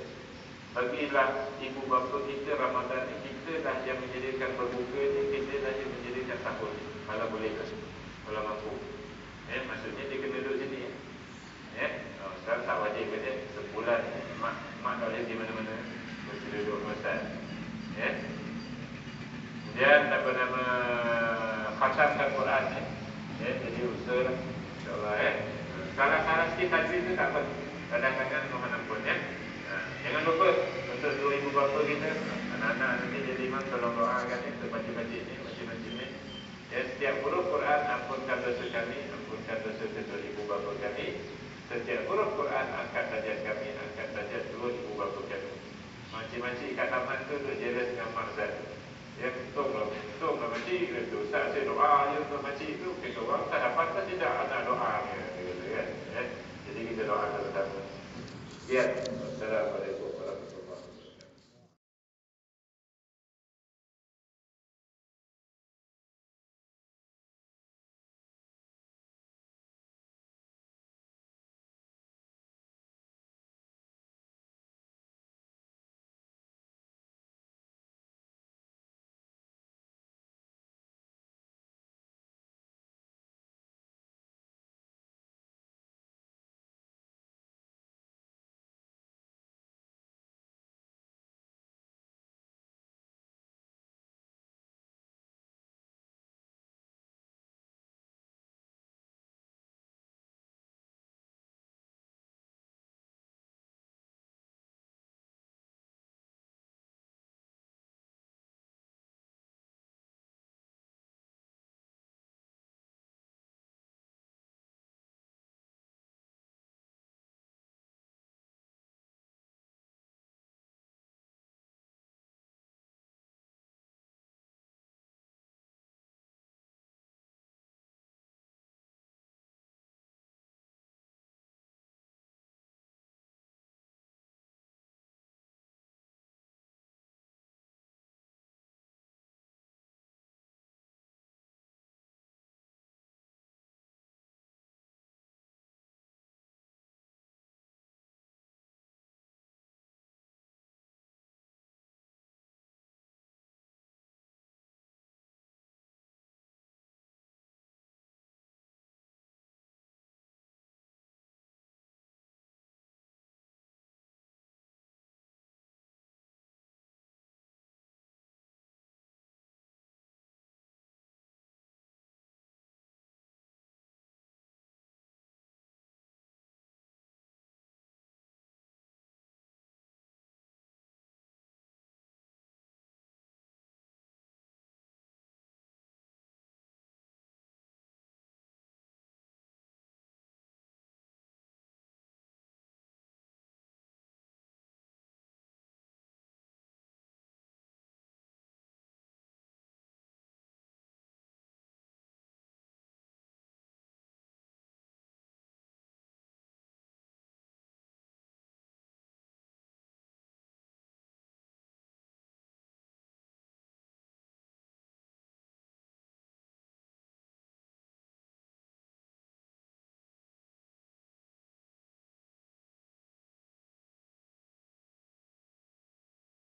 bagilah ibu bapa kita Ramadan ni, kita dah yang menjadikan berbuka ni, kita dah yang menjadikan sahur ni. Kalau boleh lah, kalau mampu. Maksudnya dia kena duduk sini. Sekarang tak wajib ke dia, sebulan mak tak boleh pergi mana-mana, mesti duduk masjid. Kemudian apa-nama khatamkan Quran ni. Jadi usaha lah, insyaAllah. Salah-salah sikit tajwid tu tak apa, kadang-kadang mohon ampun. Jangan lupa untuk dua ibu bapa kita, anak-anak nanti jadi imam, tolong doakan untuk baca-baca ni, baca-baca ni. Setiap huruf Quran, ampunkan dosa kami, ampunkan dosa kedua ibu bapa kami. Setiap huruf Quran, angkat darjat kami, angkat darjat dua ibu bapa kami. Makcik-makcik kat taman tu duduk jelas dengan makzat. Tolonglah makcik, Ustaz saya doa je untuk makcik tu. Kita orang tak dapat tak tidak anak doa ni, kan? Jadi kita doa sama-sama. Assalamualaikum.